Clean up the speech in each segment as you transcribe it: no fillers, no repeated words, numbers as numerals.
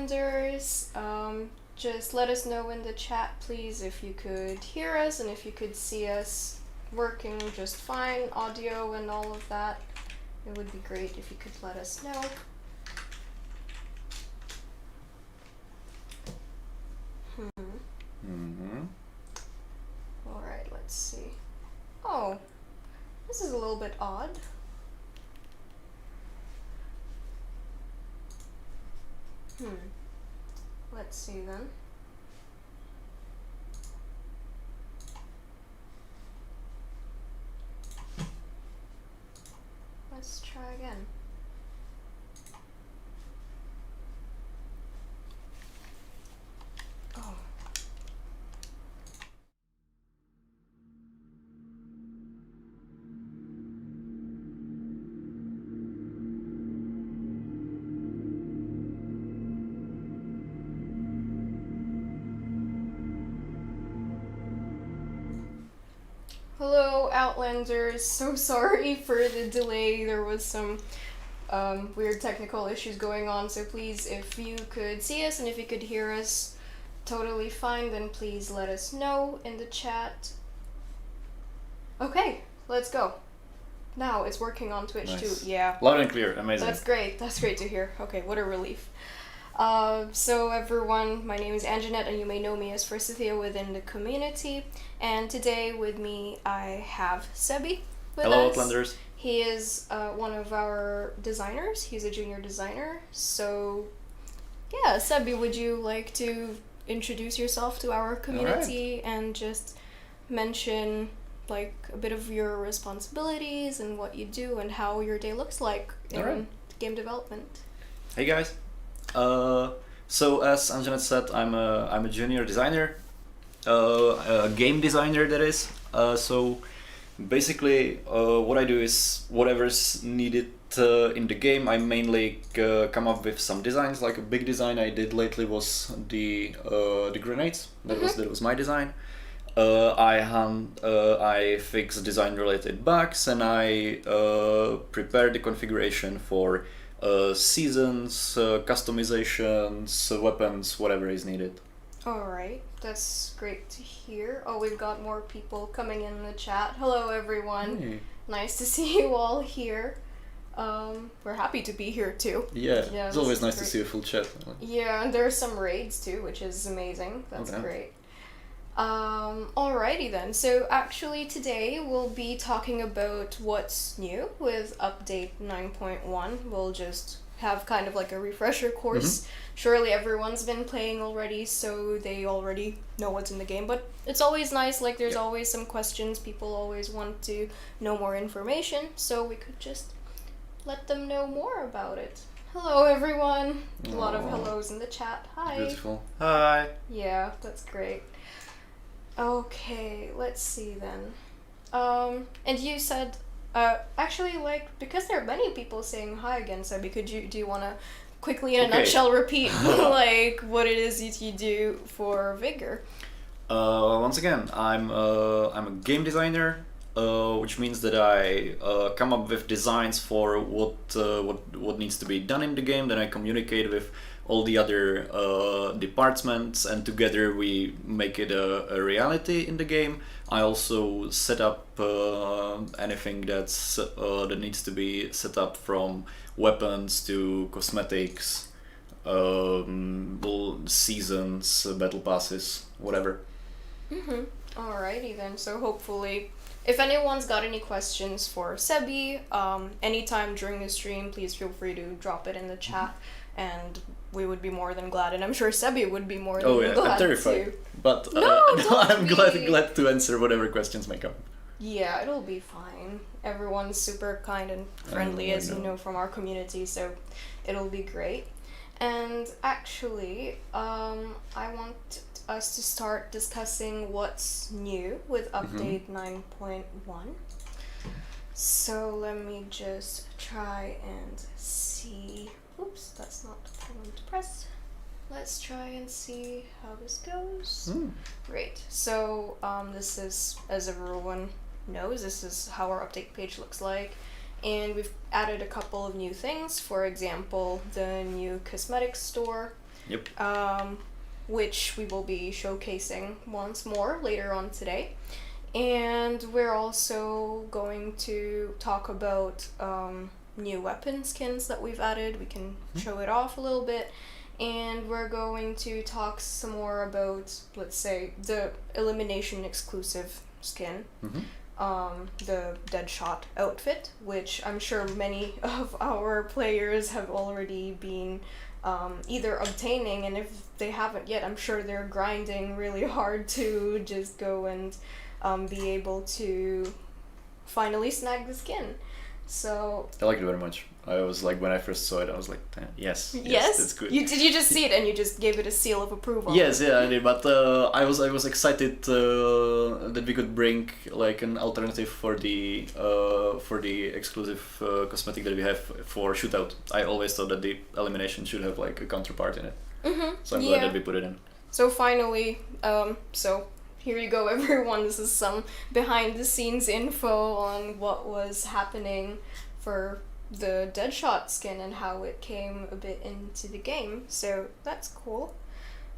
Outlanders. Just let us know in the chat, please, if you could hear us and if you could see us working just fine, audio and all of that. It would be great if you could let us know. Alright, let's see. Oh, this is a little bit odd. Let's see then. Let's try again. Oh. Hello, Outlanders. So sorry for the delay. There was some weird technical issues going on, so please, if you could see us and if you could hear us totally fine, then please let us know in the chat. Okay, let's go. Now it's working on Twitch Nice. too. Yeah. Loud and clear, amazing. That's great. That's great to hear. Okay, what a relief. So everyone, my name is Anjanette and you may know me as Forsythia within the community. And today with me I have Sebi with Hello, us. Outlanders. He is one of our designers. He's a junior designer. So yeah, Sebi, would you like to introduce yourself to our community and just mention like a bit of your responsibilities and what you do and how your day looks like in game development? Hey guys. So as Anjanette said, I'm a junior designer, a game designer that is. So basically, what I do is whatever's needed in the game. I mainly come up with some designs. Like a big design I did lately was the grenades. That was my design. I fix design related bugs and I prepare the configuration for seasons, customizations, weapons, whatever is needed. Alright, that's great to hear. Oh, we've got more people coming in the chat. Hello everyone. Hey. Nice to see you all here. We're happy to be here too. Yeah, it's always nice to great. see a full chat. Yeah, and there are some raids too, which is amazing. That's great. Alrighty then. So actually today we'll be talking about what's new with update 9.1. We'll just have kind of like a refresher course. Surely everyone's been playing already, so they already know what's in the game, but it's always nice, like there's always some questions, people always want to know more information, so we could just let them know more about it. Hello everyone! A lot of hellos in the chat. Hi! Beautiful. Hi! Yeah, that's great. Okay, let's see then. And you said, actually, like, because there are many people saying hi again, Sebi, do you want to quickly, in a nutshell, repeat, like, what it is that you do for Vigor? Once again, I'm a game designer, which means that I come up with designs for what needs to be done in the game, then I communicate with all the other departments, and together we make it a reality in the game. I also set up anything that needs to be set up, from weapons to cosmetics, seasons, battle passes, whatever. Alrighty then, so hopefully, if anyone's got any questions for Sebi, anytime during the stream, please feel free to drop it in the chat, and we would be more than glad, and I'm sure Sebi would be more than glad I'm terrified, to. but No, I'm glad to answer whatever questions may come. Yeah, it'll be fine. Everyone's super kind and friendly, as you know from our community, so it'll be great. And actually, I want us to start discussing what's new with update 9.1. So let me just try and see. Oops, that's not the one to press. Let's try and see how this goes. Great. So this is, as everyone knows, this is how our update page looks like. And we've added a couple of new things. For example, the new Cosmetic Store. Yep. Which we will be showcasing once more later on today. And we're also going to talk about new weapon skins that we've added. We can show it off a little bit. And we're going to talk some more about, let's say, the Elimination exclusive skin. The Deadshot Outfit, which I'm sure many of our players have already been either obtaining, and if they haven't yet, I'm sure they're grinding really hard to just go and be able to finally snag the skin. So I liked it very much. I was like, when I first saw it, I was like, yes, that's good. Did you just see it and you just gave it a seal of approval? Yes, yeah, I did. But I was excited that we could bring like an alternative for the exclusive cosmetic that we have for Shootout. I always thought that the Elimination should have like a counterpart in it. So I'm glad that we put it in. So finally, so here you go, everyone. This is some behind the scenes info on what was happening for the Deadshot skin and how it came a bit into the game. So that's cool.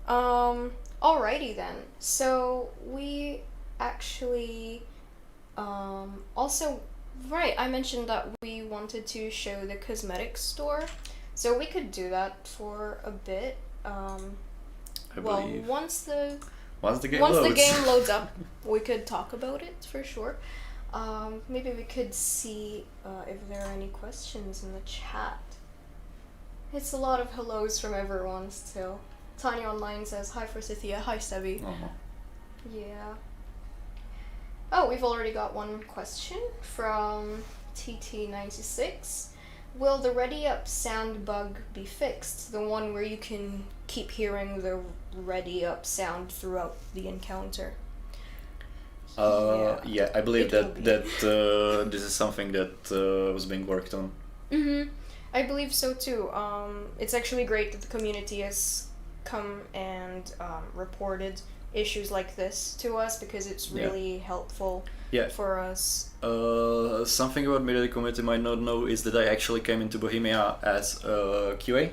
Alrighty then. So we actually also, right, I mentioned that we wanted to show the Cosmetic Store. So we could do that for a bit. Believe. Once the game loads up, we could talk about it for sure. Maybe we could see if there are any questions in the chat. It's a lot of hellos from everyone still. Tanya Online says, hi Forsythia, hi Sebi. Yeah. Oh, we've already got one question from TT96. Will the ready up sound bug be fixed? The one where you can keep hearing the ready up sound throughout the encounter. Yeah, I believe that this is something that was being worked on. I believe so too. It's actually great that the community has come and reported issues like this to us, because it's really helpful for us. Something about me that the community might not know is that I actually came into Bohemia as a QA.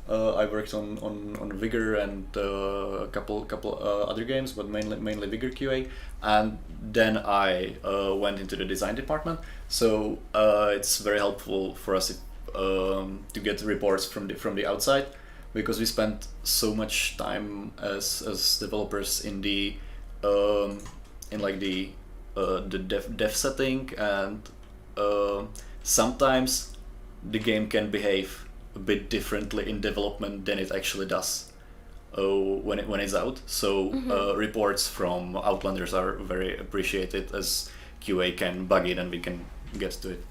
I worked on Vigor and a couple other games, but mainly Vigor QA, and then I went into the design department. So it's very helpful for us to get reports from the outside, because we spent so much time as developers in the dev setting, and sometimes the game can behave a bit differently in development than it actually does when it's out. So reports from Outlanders are very appreciated, as QA can bug it and we can get to it.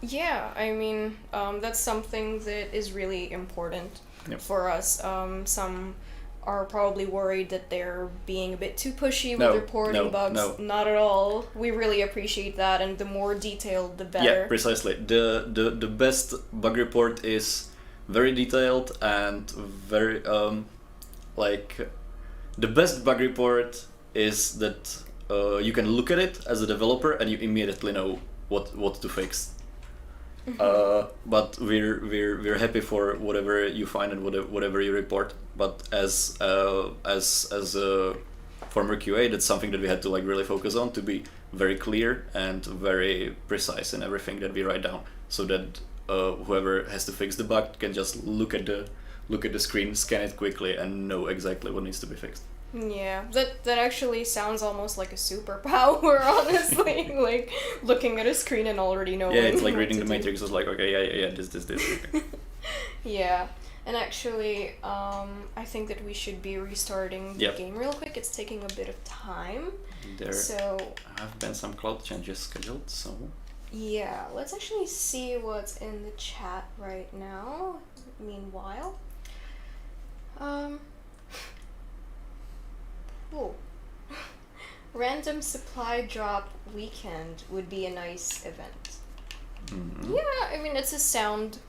Yeah, I mean, that's something that is really important for us. Some are probably worried that they're being a bit too pushy with reporting bugs. No. Not at all. We really appreciate that, and the more detailed, the better. Yeah, precisely. The best bug report is very detailed and very the best bug report is that you can look at it as a developer and you immediately know what to fix. But we're happy for whatever you find and whatever you report. But as a former QA, that's something that we had to really focus on, to be very clear and very precise in everything that we write down, so that whoever has to fix the bug can just look at the screen, scan it quickly, and know exactly what needs to be fixed. Yeah, that actually sounds almost like a superpower, honestly. Like looking at a screen and already knowing. Yeah, it's like reading the Matrix. It's like, okay, yeah, this. Okay. Yeah, and actually, I think that we should be restarting the game real quick. It's taking a bit of time. There have been some cloud changes scheduled, so. Yeah, let's actually see what's in the chat right now. Meanwhile, Ooh. Random supply drop weekend would be a nice event. Mm-hmm. Yeah, I mean, it's a sound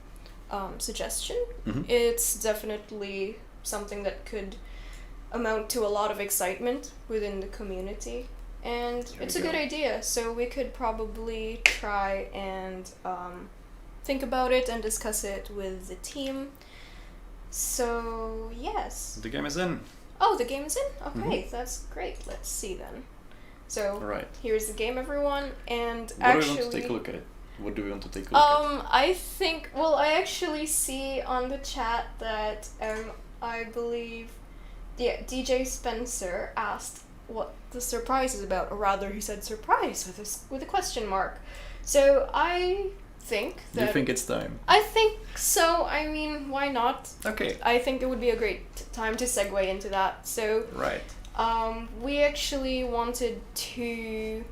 suggestion. Mm-hmm. It's definitely something that could amount to a lot of excitement within the community. And it's a good idea, so we could probably try and think about it and discuss it with the team. So, yes. The game is in. Oh, the game is in? Okay, that's great. Let's see then. So, Right. here's the game, everyone, and What actually... do we want to take a look at it? What do we want to take a look at? I think, well, I actually see on the chat that, I believe, DJ Spencer asked what the surprise is about, or rather, he said surprise with a question mark. So, I think that... Do you think it's time? I think so. I mean, why not? Okay. I think it would be a great time to segue into that. So, Right. we actually wanted to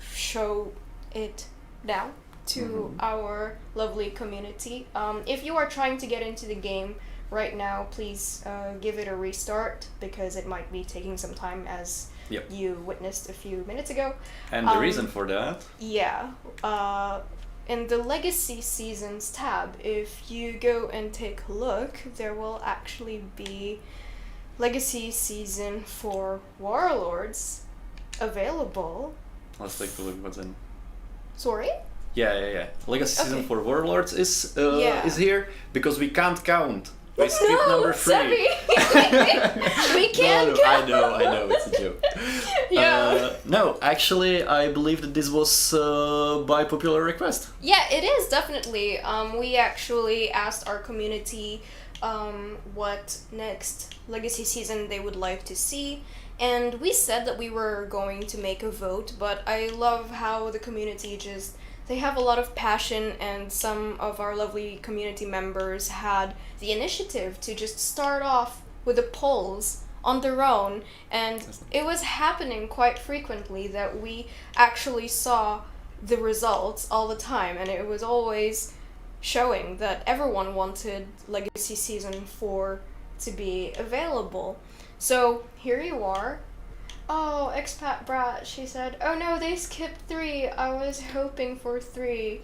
show it now to our lovely community. If you are trying to get into the game right now, please give it a restart because it might be taking some time, as you witnessed a few minutes ago. And the reason for that? Yeah. In the Legacy Seasons tab, if you go and take a look, there will actually be Legacy Season for Warlords available. Let's take a look what's in. Sorry? Yeah. Legacy Season Okay. for Warlords is Yeah. is here because we can't count. We skipped number 3. Sorry. We can't count. I know, it's a joke. Yeah. No, actually, I believe that this was by popular request. Yeah, it is, definitely. We actually asked our community what next Legacy Season they would like to see, and we said that we were going to make a vote, but I love how the community they have a lot of passion, and some of our lovely community members had the initiative to just start off with the polls on their own, and it was happening quite frequently that we actually saw the results all the time, and it was always showing that everyone wanted Legacy Season 4 to be available. So here you are. Oh, expat brat, she said. Oh no, they skipped 3. I was hoping for 3.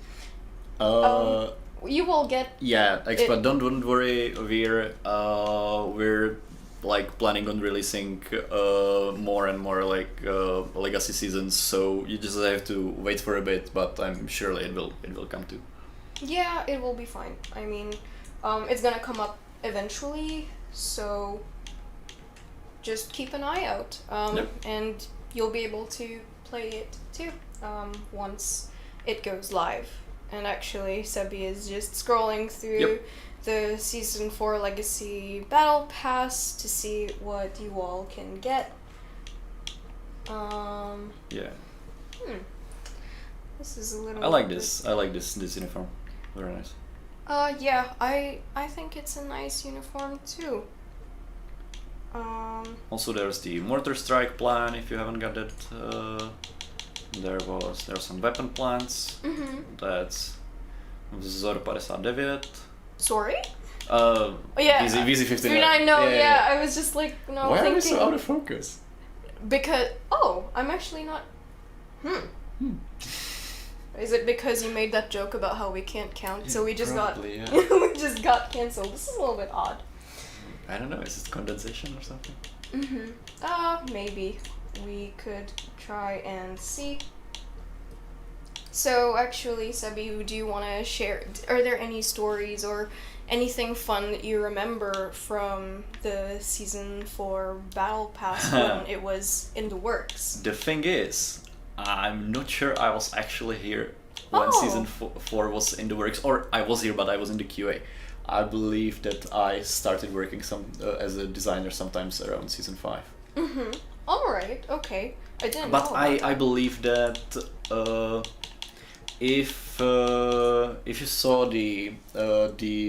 You will get... Yeah, expat, don't worry. We're like planning on releasing more and more like Legacy Seasons, so you just have to wait for a bit, but I'm surely it will come too. Yeah, it will be fine. I mean, it's gonna come up eventually, so just keep an eye out, and you'll be able to play it too once it goes live. And actually, Sebi is just scrolling through the Season 4 Legacy Battle Pass to see what you all can get. Yeah. This is a little... I like this uniform. Very nice. Yeah, I think it's a nice uniform too. Also, there's the Mortar Strike plan if you haven't got it. There's some weapon plans. That's Vzor 59. Sorry? Yeah. VZ59. 39, no, yeah, I was just like, no, Why thinking... are we so out of focus? Because, I'm actually not... Is it because you made that joke about how we can't count, Yeah, so we just probably, we just got cancelled? This is a little bit odd. I don't know, is it condensation or something? Maybe. We could try and see. So, actually, Sebi, do you want to share... Are there any stories or anything fun that you remember from the Season 4 Battle Pass when it was in the works? The thing is, I'm not sure I was actually here when Season 4 was in the works, or I was here but I was in the QA. I believe that I started working as a designer sometimes around Season 5. Alright, okay. I didn't know But about I that. believe that if you saw the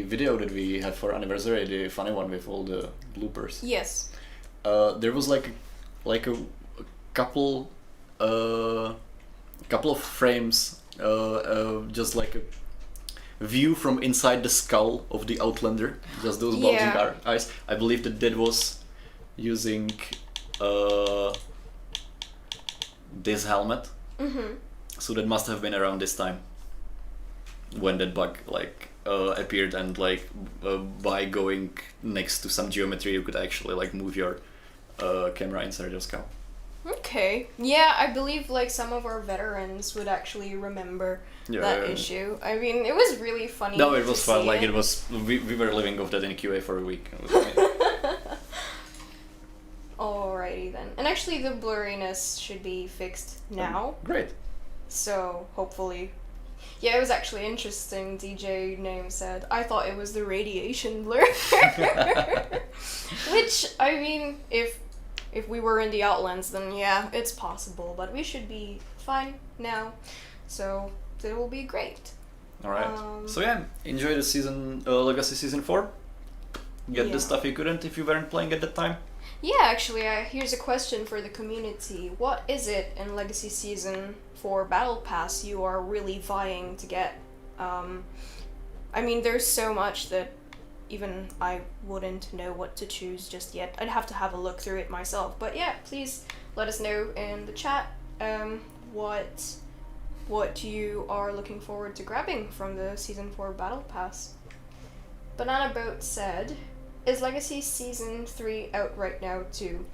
video that we had for anniversary, the funny one with all the bloopers. Yes. There was like a couple of frames, just like a view from inside the skull of the Outlander, just those bulging eyes. I believe that was using this helmet. So that must have been around this time when that bug appeared, and by going next to some geometry you could actually move your camera inside your skull. Okay. Yeah, I believe like some of our veterans would actually remember that issue. I mean, it was really funny. No, it was fun. Like it was, we were living off that in QA for a week. It was Alrighty then. And actually, the blurriness should be fixed now. Great. So hopefully. Yeah, it was actually interesting. DJ Name said, I thought it was the radiation blur. Which, I mean, if we were in the Outlands, then yeah, it's possible. But we should be fine now. So it will be great. Alright. So yeah, enjoy the season, Legacy Season 4. Get the stuff you couldn't if you weren't playing at that time. Yeah, actually, here's a question for the community. What is it in Legacy Season 4 Battle Pass you are really vying to get? I mean, there's so much that even I wouldn't know what to choose just yet. I'd have to have a look through it myself. But yeah, please let us know in the chat what you are looking forward to grabbing from the Season 4 Battle Pass. Banana Boat said, is Legacy Season 3 out right now too?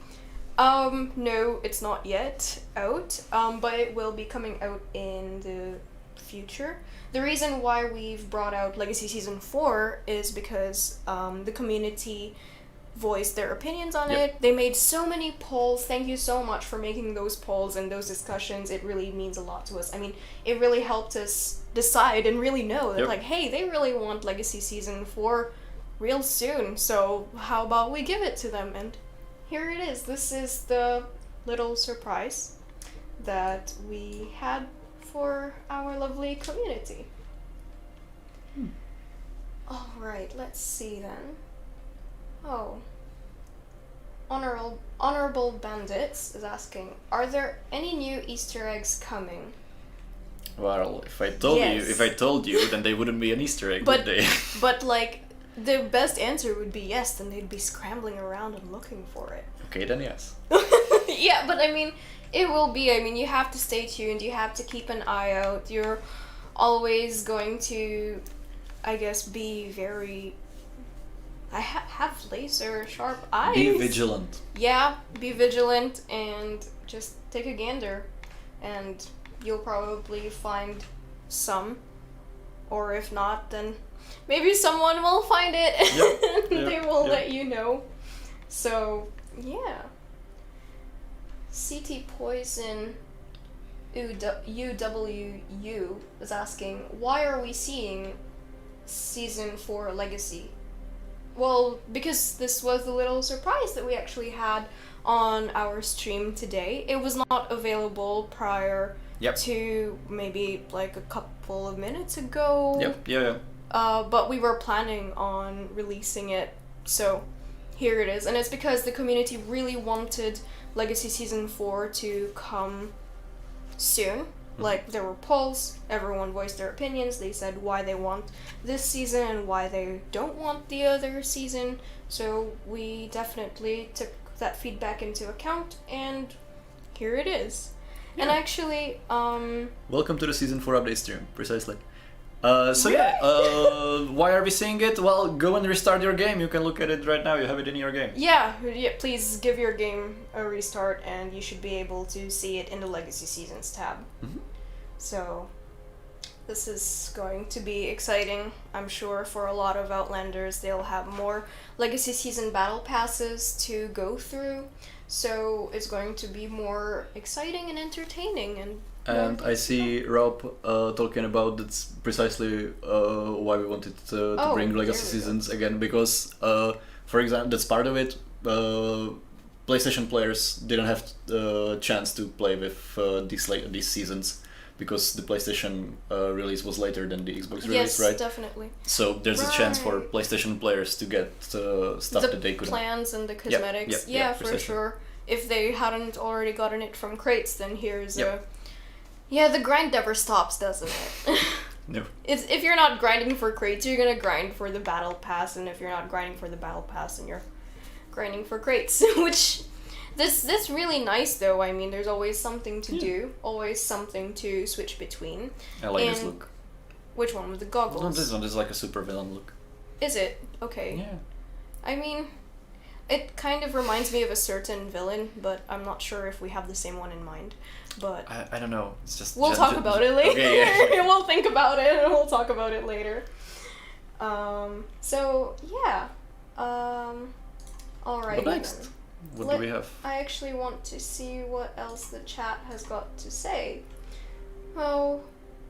No, it's not yet out, but it will be coming out in the future. The reason why we've brought out Legacy Season 4 is because the community voiced their opinions on it. They made so many polls. Thank you so much for making those polls and those discussions. It really means a lot to us. I mean, it really helped us decide and really know that, like, hey, they really want Legacy Season 4 real soon, so how about we give it to them? And here it is. This is the little surprise that we had for our lovely community. Alright, let's see then. Oh. Honorable Bandits is asking, are there any new Easter eggs coming? Well, if I told you, then they wouldn't be an Easter egg, would they? But like, the best answer would be yes, then they'd be scrambling around and looking for it. Okay, then yes. Yeah, but I mean, it will be. I mean, you have to stay tuned, you have to keep an eye out. You're always going to, I guess, be very... have laser sharp eyes. Be vigilant. Yeah, be vigilant and just take a gander. And you'll probably find some. Or if not, then... maybe someone will find it and they will let you know. So, yeah. CT Poison UWU is asking, why are we seeing Season 4 Legacy? Well, because this was the little surprise that we actually had on our stream today. It was not available prior to maybe like a couple of minutes ago. But we were planning on releasing it, so here it is. And it's because the community really wanted Legacy Season 4 to come soon. Like, there were polls, everyone voiced their opinions, they said why they want this season and why they don't want the other season. So we definitely took that feedback into account, and here it is. And actually, welcome to the Season 4 update stream, precisely. Why are we seeing it? Well, go and restart your game. You can look at it right now. You have it in your game. Yeah, please give your game a restart and you should be able to see it in the Legacy Seasons tab. So, this is going to be exciting, I'm sure, for a lot of Outlanders. They'll have more Legacy Season Battle Passes to go through, so it's going to be more exciting and entertaining. And I see Rob talking about that's precisely why we wanted to bring Legacy Seasons again, because, for example, that's part of it. PlayStation players didn't have a chance to play with these seasons because the PlayStation release was later than the Xbox release, right? Yes, definitely. So there's a chance for PlayStation players to get stuff that they couldn't. The plans and the cosmetics, for sure. If they hadn't already gotten it from crates, then here's a... Yeah, the grind never stops, doesn't it? No. If you're not grinding for crates, you're gonna grind for the battle pass, and if you're not grinding for the battle pass, then you're grinding for crates. Which, this really nice though. I mean, there's always something to do, always something to switch between. I like this look. Which one? With the goggles? No, this one is like a super villain look. Is it? Okay. Yeah. I mean, It kind of reminds me of a certain villain, but I'm not sure if we have the same one in mind. But I don't know. It's just we'll talk about it later. Okay, yeah. We'll think about it and we'll talk about it later. So yeah. Alright. What next? What do we have? I actually want to see what else the chat has got to say. Oh,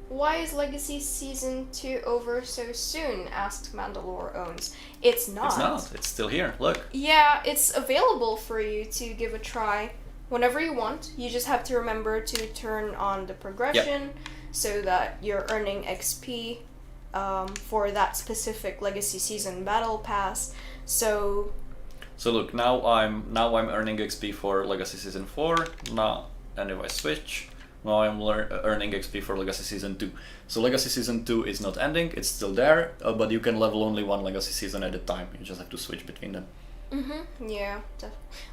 why is Legacy Season 2 over so soon? Asked Mandalore Owns. It's not. It's not. It's still here. Look. Yeah, it's available for you to give a try whenever you want. You just have to remember to turn on the progression so that you're earning XP for that specific Legacy Season Battle Pass. So look, now I'm earning XP for Legacy Season 4. Now, and if I switch, now I'm earning XP for Legacy Season 2. So Legacy Season 2 is not ending, it's still there, but you can level only one Legacy Season at a time. You just have to switch between them. Yeah,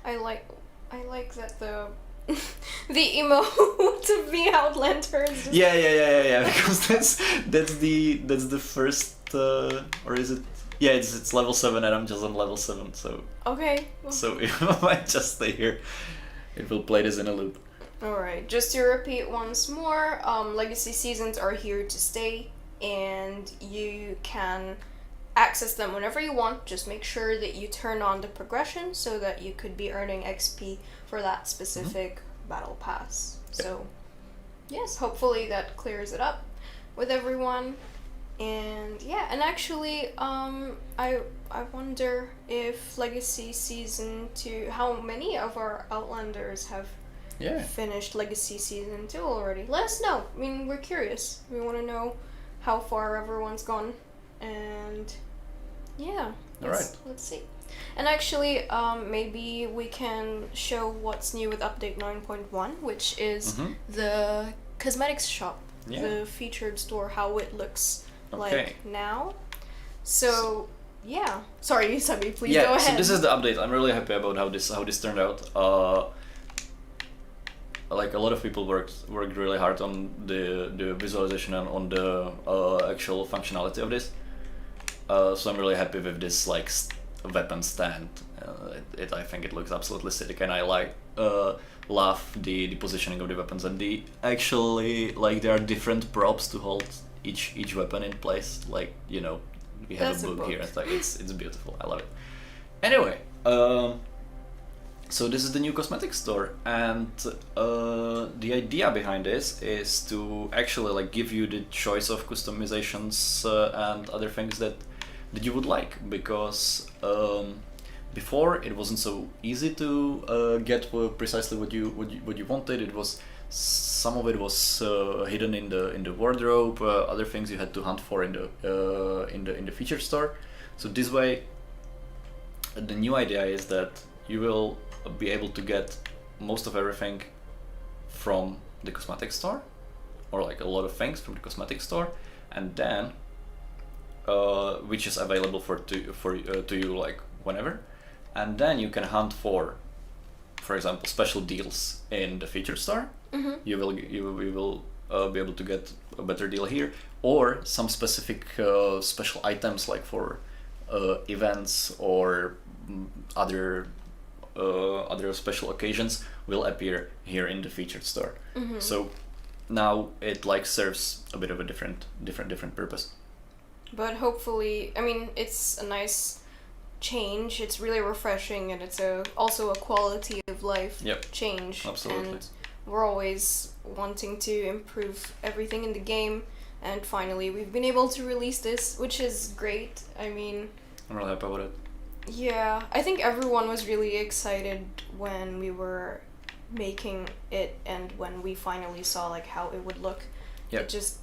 I like that the emote of the Outlander is just... Yeah, because that's the first, or is it? Yeah, it's level 7 and I'm just on level 7, so... Okay. So if I might just stay here, it will play this in a loop. Alright, just to repeat once more, Legacy Seasons are here to stay, and you can access them whenever you want. Just make sure that you turn on the progression so that you could be earning XP for that specific battle pass. So, yes, hopefully that clears it up with everyone. And yeah, and actually, I wonder if Legacy Season 2, how many of our Outlanders have finished Legacy Season 2 already? Let us know. I mean, we're curious. We want to know how far everyone's gone. And yeah, let's see. And actually, maybe we can show what's new with Update 9.1, which is the cosmetics shop, the featured store, how it looks like now. So yeah, sorry, Sabi, please go ahead. So this is the update. I'm really happy about how this turned out. Like a lot of people worked really hard on the visualization and on the actual functionality of this. So I'm really happy with this like weapon stand. I think it looks absolutely sick, and I love the positioning of the weapons, and the actually like there are different props to hold each weapon in place. Like, you know, we have a book here. It's like it's beautiful. I love it. Anyway, so this is the new cosmetic store, and the idea behind this is to actually like give you the choice of customizations and other things that you would like, because before it wasn't so easy to get precisely what you wanted. It was some of it was hidden in the wardrobe. Other things you had to hunt for in the feature store. So this way, the new idea is that you will be able to get most of everything from the cosmetic store, or like a lot of things from the cosmetic store, and then which is available to you like whenever, and then you can hunt for example, special deals in the feature store. You will be able to get a better deal here, or some specific special items like for events or other special occasions will appear here in the featured store. So now it like serves a bit of a different purpose. But hopefully, I mean, it's a nice change. It's really refreshing, and it's also a quality of life change. Absolutely. And we're always wanting to improve everything in the game, and finally we've been able to release this, which is great. I mean, I'm really happy about it. Yeah, I think everyone was really excited when we were making it, and when we finally saw like how it would look. It just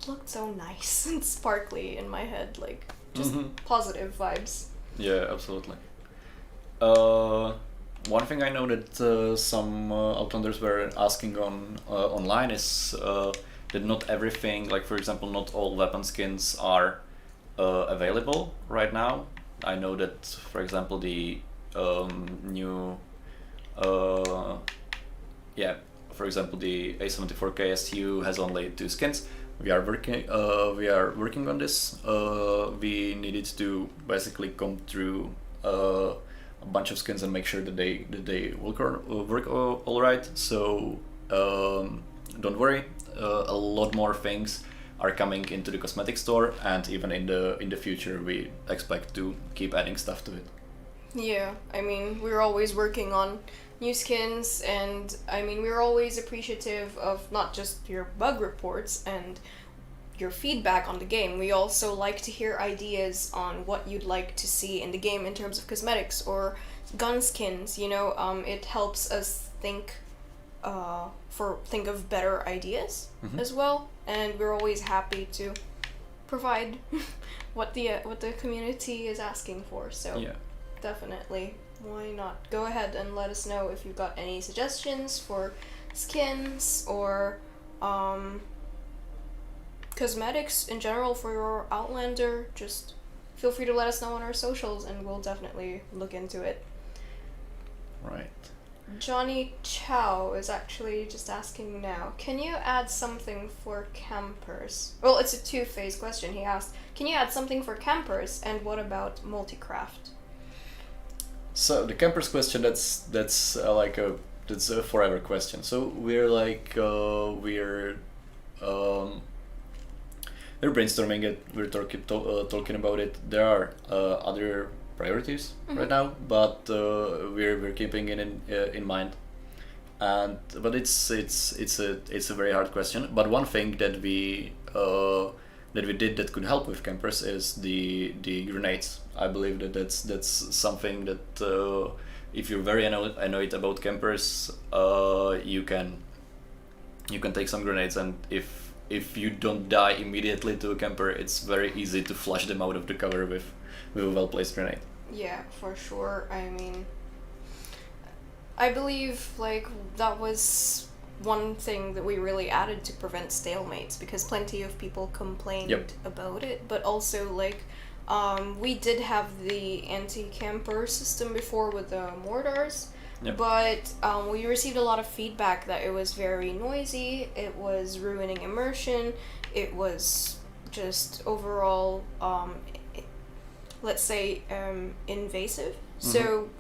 looked so nice and sparkly in my head, like just positive vibes. Yeah, absolutely. One thing I know that some Outlanders were asking on online is that not everything, like for example, not all weapon skins are available right now. I know that, for example, the new, for example, the A74K STU has only 2 skins. We are working on this. We needed to basically come through a bunch of skins and make sure that they work all right. So don't worry, a lot more things are coming into the Cosmetic Store, and even in the future we expect to keep adding stuff to it. Yeah, I mean, we're always working on new skins, and I mean, we're always appreciative of not just your bug reports and your feedback on the game. We also like to hear ideas on what you'd like to see in the game in terms of cosmetics or gun skins. You know, it helps us think of better ideas as well, and we're always happy to provide what the community is asking for. So Yeah. definitely, why not? Go ahead and let us know if you've got any suggestions for skins or cosmetics in general for your Outlander. Just feel free to let us know on our socials, and we'll definitely look into it. Right. Johnny Chow is actually just asking now, can you add something for campers? Well, it's a two-phase question. He asked, can you add something for campers, and what about multicraft? So the campers question, that's a forever question. So we're brainstorming it. We're talking about it. There are other priorities right now, but we're keeping it in mind. But it's a very hard question. But one thing that we did that could help with campers is the grenades. I believe that's something that if you're very annoyed about campers, you can take some grenades, and if you don't die immediately to a camper, it's very easy to flush them out of the cover with a well-placed grenade. Yeah, for sure. I mean, I believe like that was one thing that we really added to prevent stalemates, because plenty of people complained about it, but also like we did have the anti-camper system before with the mortars. But we received a lot of feedback that it was very noisy, it was ruining immersion, it was just overall, let's say, invasive. So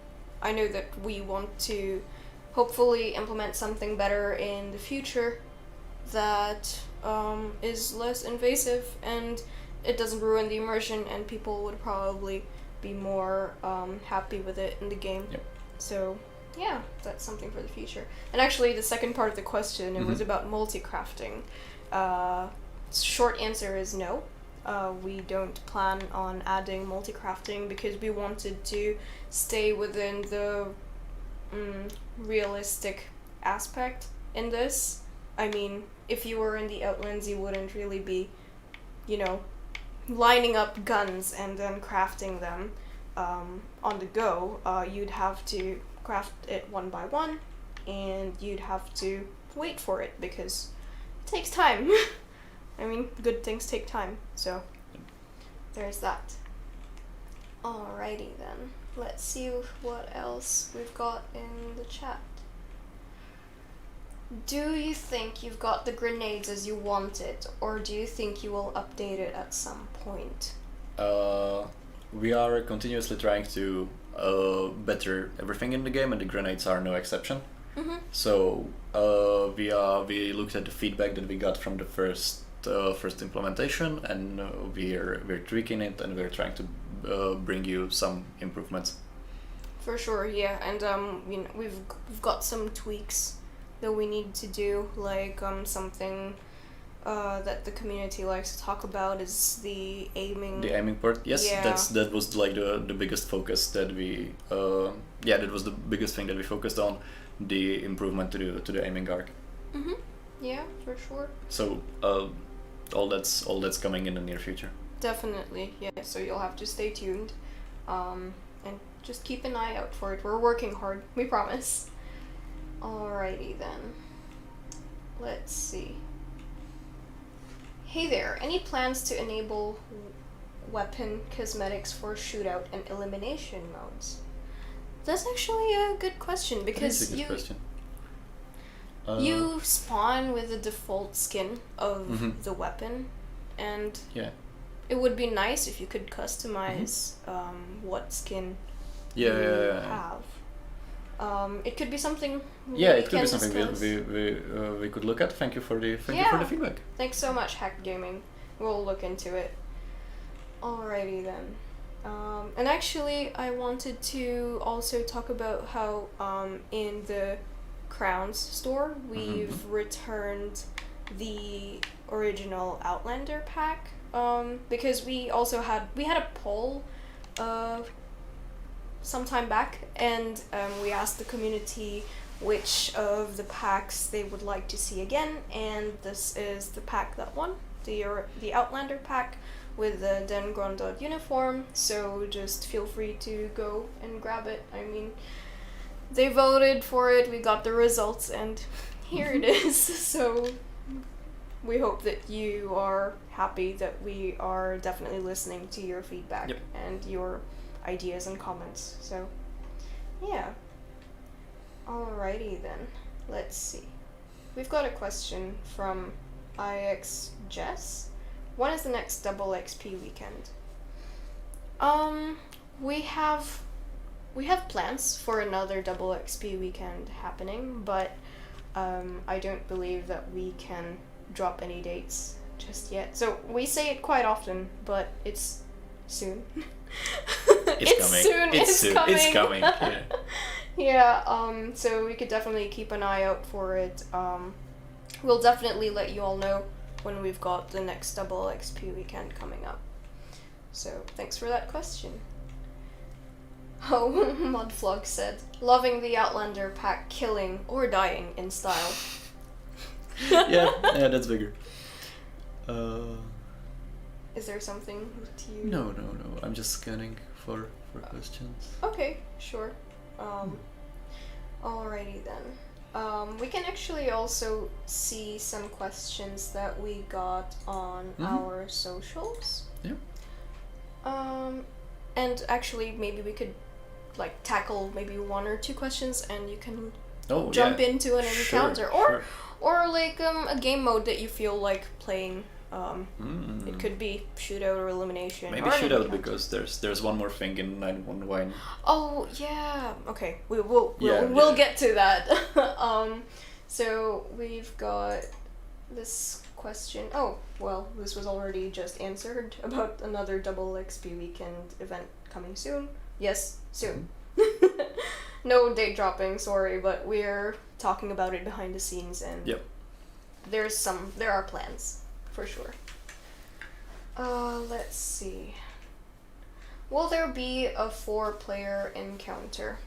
I know that we want to hopefully implement something better in the future that is less invasive and it doesn't ruin the immersion, and people would probably be more happy with it in the game. So yeah, that's something for the future. And actually, the second part of the question, it was about multi-crafting. Short answer is no. We don't plan on adding multi-crafting because we wanted to stay within the realistic aspect in this. I mean, if you were in the Outlands, you wouldn't really be, lining up guns and then crafting them on the go. You'd have to craft it one by one, and you'd have to wait for it because it takes time. I mean, good things take time, so there's that. Alrighty then, let's see what else we've got in the chat. Do you think you've got the grenades as you wanted, or do you think you will update it at some point? We are continuously trying to better everything in the game, and the grenades are no exception. So we looked at the feedback that we got from the first implementation, and we're tweaking it, and we're trying to bring you some improvements. For sure, yeah, and we've got some tweaks that we need to do, like something that the community likes to talk about is the aiming. The aiming part, yes, yeah. That was like the biggest focus that we that was the biggest thing that we focused on, the improvement to the aiming arc. Yeah, for sure. So all that's coming in the near future. Definitely, yeah. So you'll have to stay tuned, and just keep an eye out for it. We're working hard, we promise. Alrighty then. Let's see. Hey there, any plans to enable weapon cosmetics for Shootout and Elimination modes? That's actually a good question, because you spawn with the default skin of the weapon, and it would be nice if you could customize what skin you have. It could be something. It could be something we could look at. Thank you for the feedback. Thanks so much, Hack Gaming. We'll look into it. Alrighty then. And actually, I wanted to also talk about how in the Crowns store we've returned the original Outlander pack because we had a poll some time back, and we asked the community which of the packs they would like to see again, and this is the pack that won, the Outlander pack with the Den Grondod uniform, so just feel free to go and grab it. I mean, they voted for it, we got the results, and here it is. So we hope that you are happy that we are definitely listening to your feedback and your ideas and comments. So yeah. Alrighty then. Let's see. We've got a question from IX Jess. When is the next double XP weekend? We have plans for another double XP weekend happening, but I don't believe that we can drop any dates just yet. So we say it quite often, but it's soon. It's coming. Yeah. So we could definitely keep an eye out for it. We'll definitely let you all know when we've got the next double XP weekend coming up. So thanks for that question. Oh, Mudflog said, loving the Outlander pack, killing or dying in style. yeah, that's Vigor. Is there something to you? No. I'm just scanning for questions. Okay, sure. Alrighty then. We can actually also see some questions that we got on our socials. Yeah. And actually maybe we could tackle maybe one or two questions, and you can jump into an encounter or like a game mode that you feel like playing. It could be Shootout or Elimination. Maybe Shootout, because there's one more thing in 911. Oh yeah. Okay. We'll get to that. So we've got this question. Oh well, this was already just answered about another double XP weekend event coming soon. Yes, soon. No date dropping, sorry, but we're talking about it behind the scenes, and there are plans. For sure. Let's see. Will there be a 4-player encounter?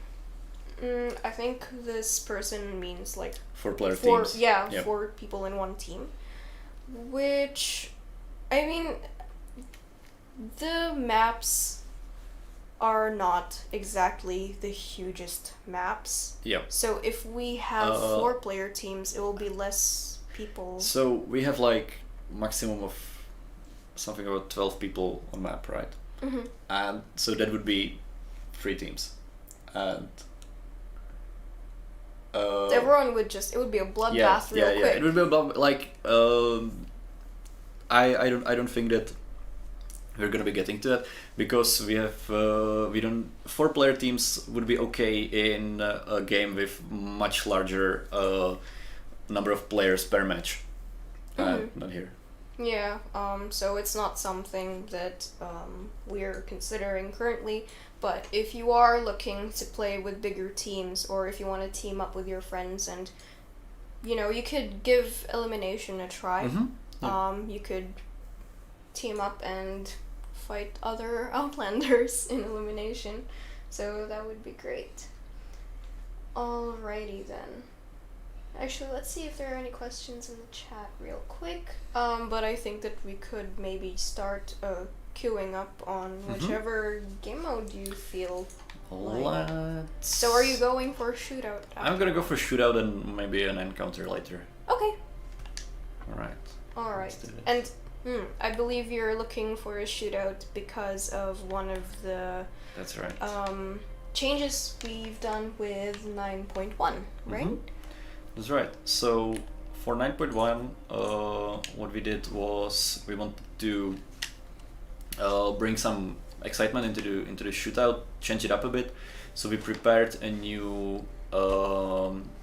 I think this person means 4-player teams. Yeah, 4 people in one team. Which, I mean, the maps are not exactly the hugest maps. Yeah. So if we have 4-player teams, it will be less people. So we have maximum of something about 12 people on map, right? Mm-hmm. And so that would be 3 teams, and everyone would it would be a bloodbath real quick. It would be a bloodbath. I don't think that we're gonna be getting to that, because we have 4-player teams would be okay in a game with much larger number of players per match. Not here. Yeah, so it's not something that we're considering currently, but if you are looking to play with bigger teams, or if you want to team up with your friends, and you could give Elimination a try. You could team up and fight other Outlanders in Elimination, so that would be great. Alrighty then. Actually, let's see if there are any questions in the chat real quick. But I think that we could maybe start queuing up on whichever game mode you feel like. So are you going for Shootout? I'm gonna go for Shootout and maybe an encounter later. Okay. Alright. And I believe you're looking for a Shootout because of one of the That's right. changes we've done with 9.1, right? That's right. So for 9.1, what we did was we wanted to bring some excitement into the shootout, change it up a bit. So we prepared a new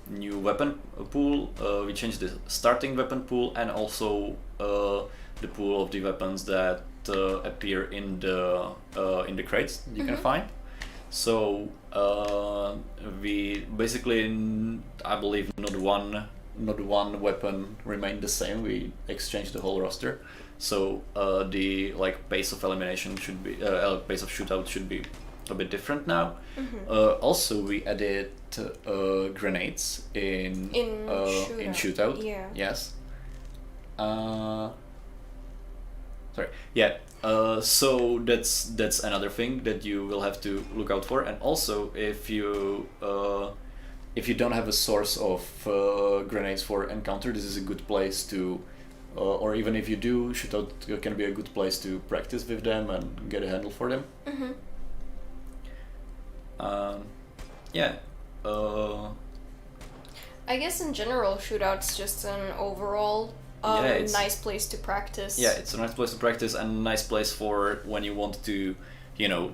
weapon pool. We changed the starting weapon pool and also the pool of the weapons that appear in the crates you can find. So we basically, I believe, not one weapon remained the same. We exchanged the whole roster. So the pace of elimination should be pace of shootout should be a bit different now. Also, we added grenades in shootout. Yeah. Yes. Sorry. Yeah. So that's another thing that you will have to look out for. And also, if you don't have a source of grenades for encounter, this is a good place to. Or even if you do, shootout can be a good place to practice with them and get a handle for them. Yeah. I guess in general, shootout's just an overall nice place to practice. Yeah, it's a nice place to practice and a nice place for when you want to,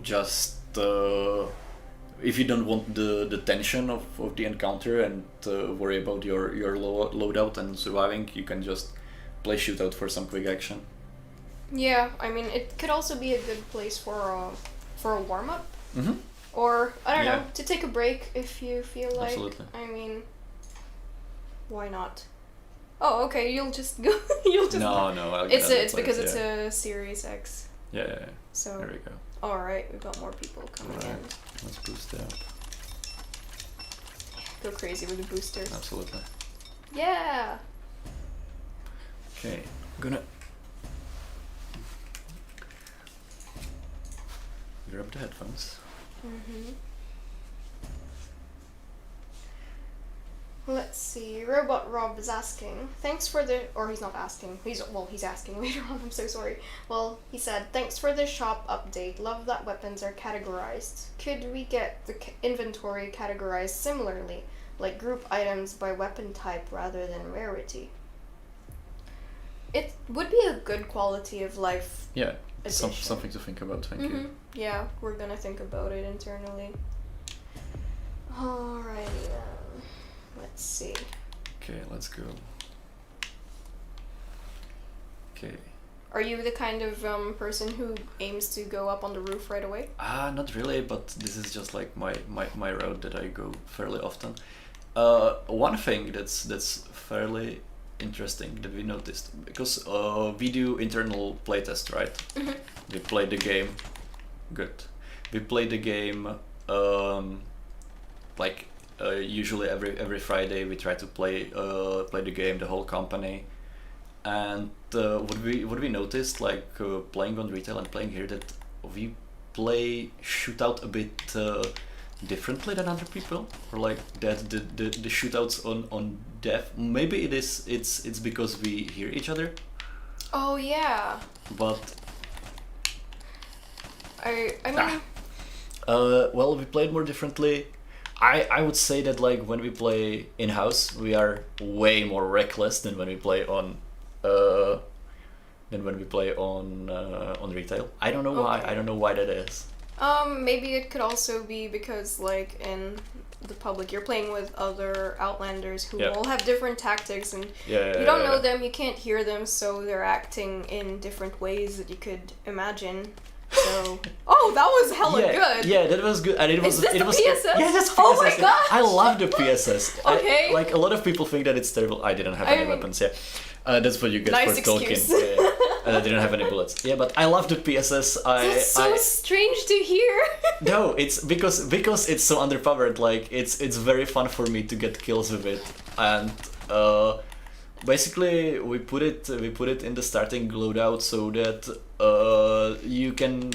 just if you don't want the tension of the encounter and worry about your loadout and surviving, you can just play shootout for some quick action. Yeah, I mean, it could also be a good place for a warm up. Or I don't know, to take a break if you feel like. Absolutely. I mean, why not? Oh, okay. You'll just go. You'll just. No. It's because it's a Series X. Yeah. So. There we go. All right, we've got more people coming in. Let's boost it up. Go crazy with the boosters. Absolutely. Yeah. Okay, I'm gonna grab the headphones. Let's see. Robot Rob is asking. Thanks for the, or he's not asking. He's asking later on. I'm so sorry. Well, he said, thanks for the shop update. Love that weapons are categorized. Could we get the inventory categorized similarly, like group items by weapon type rather than rarity? It would be a good quality of life. Yeah, something to think about. Thank you. Yeah, we're gonna think about it internally. Alrighty then. Let's see. Okay, let's go. Okay. Are you the kind of person who aims to go up on the roof right away? Not really, but this is just like my route that I go fairly often. One thing that's fairly interesting that we noticed, because we do internal playtest, right? We play the game. Good. We play the game usually every Friday. We try to play the game, the whole company. And what we noticed, playing on retail and playing here, that we play shootout a bit differently than other people, or like that the shootouts on dev. Maybe it's because we hear each other. Oh yeah. But I mean. Well, we played more differently. I would say that when we play in house, we are way more reckless than when we play on retail. I don't know why. I don't know why that is. Maybe it could also be because in the public you're playing with other Outlanders who all have different tactics, and you don't know them, you can't hear them, so they're acting in different ways that you could imagine. So, that was hella good. Yeah, that was good, and it was. Is this the PSS? Yeah, that's PSS. Oh my god! I love the PSS. Okay. A lot of people think that it's terrible. I didn't have any weapons. Yeah, that's what you get nice for excuse. talking. And I didn't have any bullets. Yeah, but I love the PSS. That's so strange to hear. No, it's because it's so underpowered. It's very fun for me to get kills with it, and basically we put it in the starting loadout so that you can,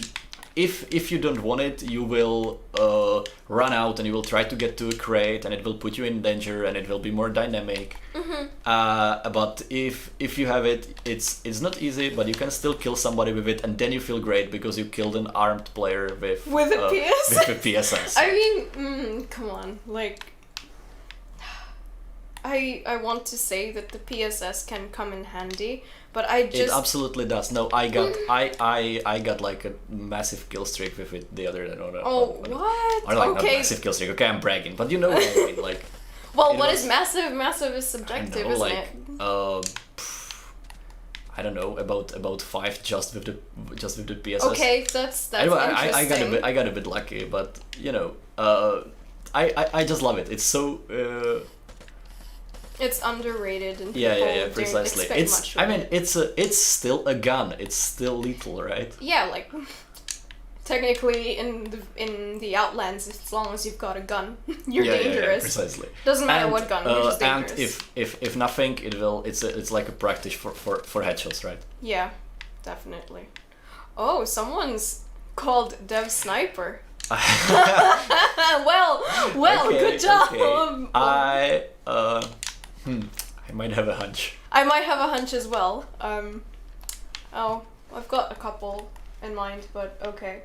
if you don't want it, you will run out and you will try to get to a crate, and it will put you in danger and it will be more dynamic. But if you have it, it's not easy, but you can still kill somebody with it, and then you feel great because you killed an armed player with a PSS. With a PSS. I mean, come on, I want to say that the PSS can come in handy, but I just... It absolutely does. No, I got like a massive kill streak with it the other day. What? Or like not Okay. massive kill streak. Okay, I'm bragging, but you know what I mean. Like, Well, it what was- is massive? Massive is subjective, I know, isn't like, it? I don't know, about 5 just with the PSS. Okay, that's Anyway, interesting. I got a bit lucky, but you know, I just love it. It's so It's underrated and people yeah, don't precisely. expect It's much of it. it's still a gun. It's still lethal, right? Yeah, like technically in the Outlands, as long as you've got a gun, you're Yeah, dangerous. precisely. Doesn't matter And, what gun, you're just and dangerous. if nothing, it's like a practice for headshots, right? Yeah, definitely. Oh, someone's called Dev Sniper. well, Okay, good job. okay. I might have a hunch. I might have a hunch as well. Oh, I've got a couple in mind, but okay.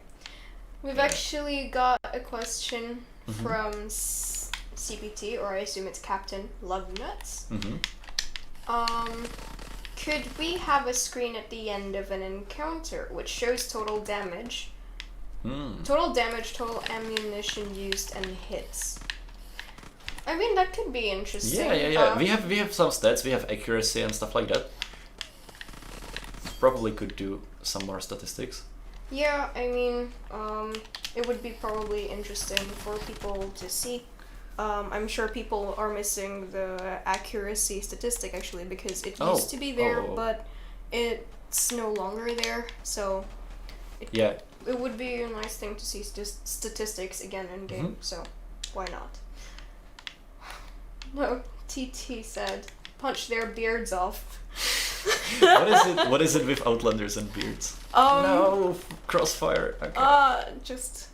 We've actually got a question from CPT, or I assume it's Captain Lugnuts. Could we have a screen at the end of an encounter which shows total damage? Total damage, total ammunition used, and hits. I mean, that could be interesting. Yeah. We have some stats. We have accuracy and stuff like that. Probably could do some more statistics. Yeah, I mean, it would be probably interesting for people to see. I'm sure people are missing the accuracy statistic actually because it used to be there, but it's no longer there. So it would be a nice thing to see statistics again in game. So why not? No, TT said, punch their beards off. What is it with Outlanders and beards? No, crossfire. Okay. Just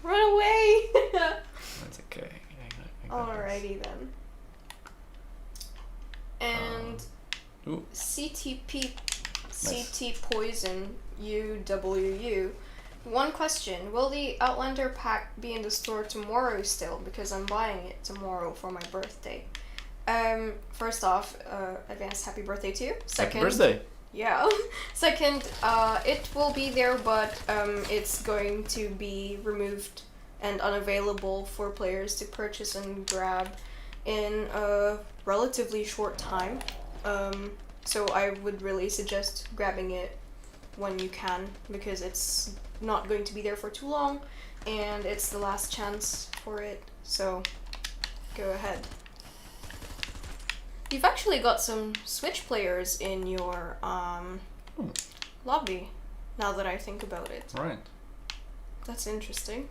run away. That's okay. I got Alrighty then. And CTP CT Poison UWU. One question, will the Outlander pack be in the store tomorrow still? Because I'm buying it tomorrow for my birthday. First off, advanced happy birthday to you. Second, happy birthday. Yeah. Second, it will be there, but it's going to be removed and unavailable for players to purchase and grab in a relatively short time. So I would really suggest grabbing it when you can, because it's not going to be there for too long and it's the last chance for it, so go ahead. You've actually got some Switch players in your lobby, now that I think about it. Right. That's interesting.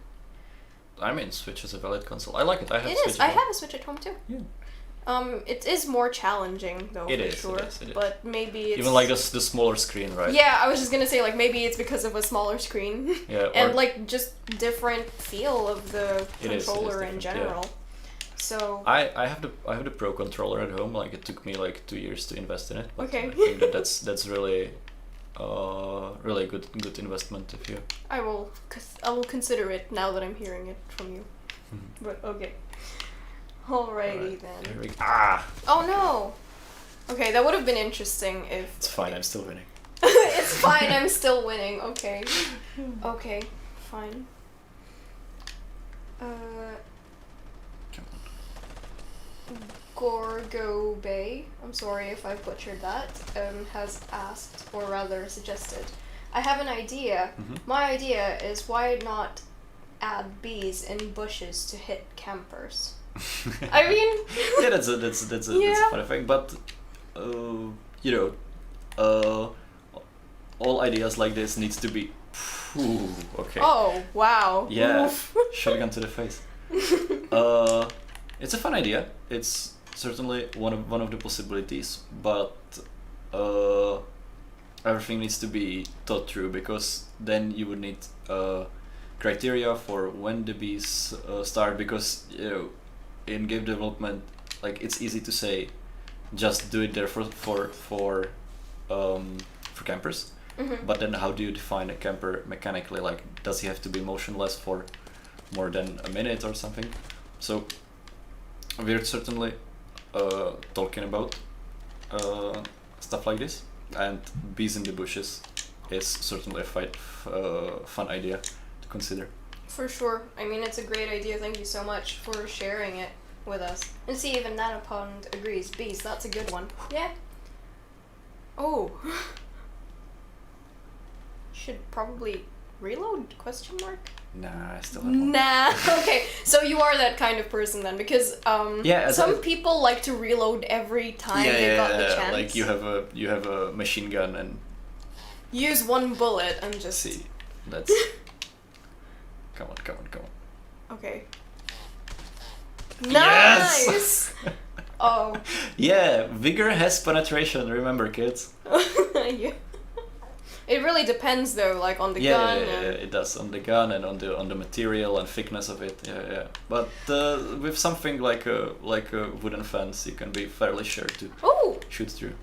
I mean, Switch is a valid console. I like it. I have It Switch is. at I home. have a Switch at home too. Yeah. It is more challenging though, It for is, sure. it is. But maybe it's Even like the smaller screen, right? Yeah, I was just gonna say like maybe it's because of a smaller screen. Yeah. And like just different feel of the It is controller in different, general. So I have the Pro controller at home. Like it took me like 2 years to invest in it. But Okay. I think that's really really good investment if you. I will consider it now that I'm hearing it from you. But okay. Alrighty then. Here we go. Oh no. Okay, that would have been interesting if. It's fine. I'm still winning. It's fine. I'm still winning. Okay. Okay. Fine. Come on. Gorgo Bay, I'm sorry if I butchered that, has asked, or rather suggested, I have an idea. My idea is why not add bees in bushes to hit campers? I mean... Yeah, that's a funny thing, but you know, all ideas like this needs to be okay. Oh, wow. Yeah, Oof. shotgun to the face. It's a fun idea. It's certainly one of the possibilities, but everything needs to be thought through, because then you would need criteria for when the bees start, because you know, in game development, like it's easy to say, just do it there for campers. But then how do you define a camper mechanically? Like, does he have to be motionless for more than a minute or something? So we're certainly talking about stuff like this, and bees in the bushes is certainly a fun idea to consider. For sure. I mean, it's a great idea. Thank you so much for sharing it with us. And see, even Nanopond agrees. Bees, that's a good one. Yeah. Oh. Should probably reload? Question mark? Nah, I still have one. Nah. Okay, so you are that kind of person then, because some people like to reload every time they got the chance. Like you have a machine gun and use one bullet and just see. That's come on. Okay. Yes! Nice. Oh. Yeah, Vigor has penetration. Remember, kids. Yeah. It really depends though, like on the gun. Yeah, it does on the gun and on the material and thickness of it. Yeah. But with something like a wooden fence, you can be fairly sure to shoot through.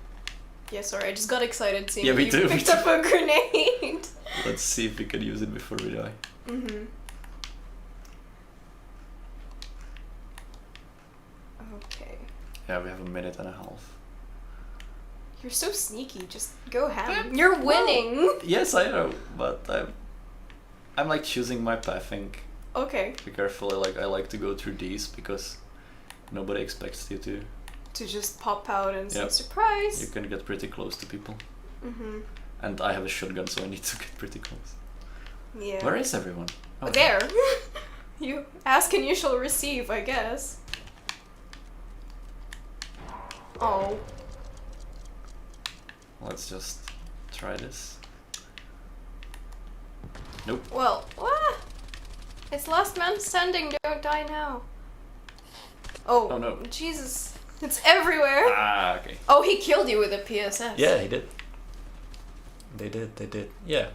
Yeah, sorry, I just got excited seeing me you too, picked up a grenade. Let's see if we can use it before we die. Mhm. Okay. Yeah, we have a minute and a half. You're so sneaky. Just go ham. You're winning. Well, yes, I know, but I'm like choosing my pathing. Okay. Be carefully. Like I like to go through these because nobody expects you to. To just pop out and say surprise. You can get pretty close to people. Mhm. And I have a shotgun, so I need to get pretty close. Yeah. Where is everyone? Oh, there. You ask and you shall receive, I guess. Oh. Let's just try this. Nope. Well, it's last man standing, don't die now. Oh no. Jesus. It's everywhere. Ah, okay. Oh, he killed you with a PSS. Yeah, he did. They did. Yeah.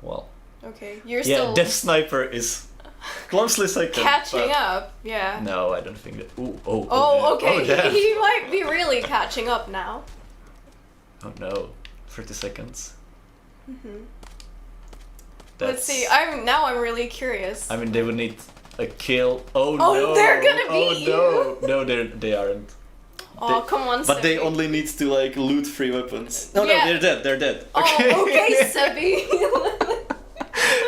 Well. Okay, you're still... Yeah, Death Sniper is closely second. Catching up, yeah. No, I don't think that... Okay. Oh, He might be really catching up now. Oh no, 30 seconds. Mhm. Let's see. I'm really curious. I mean, they would need a kill. Oh no! Oh, they're gonna beat you. No, they aren't. Oh, come on, Sebi. But they only need to like loot 3 weapons. No, they're dead. Okay. Oh, okay, Sebi.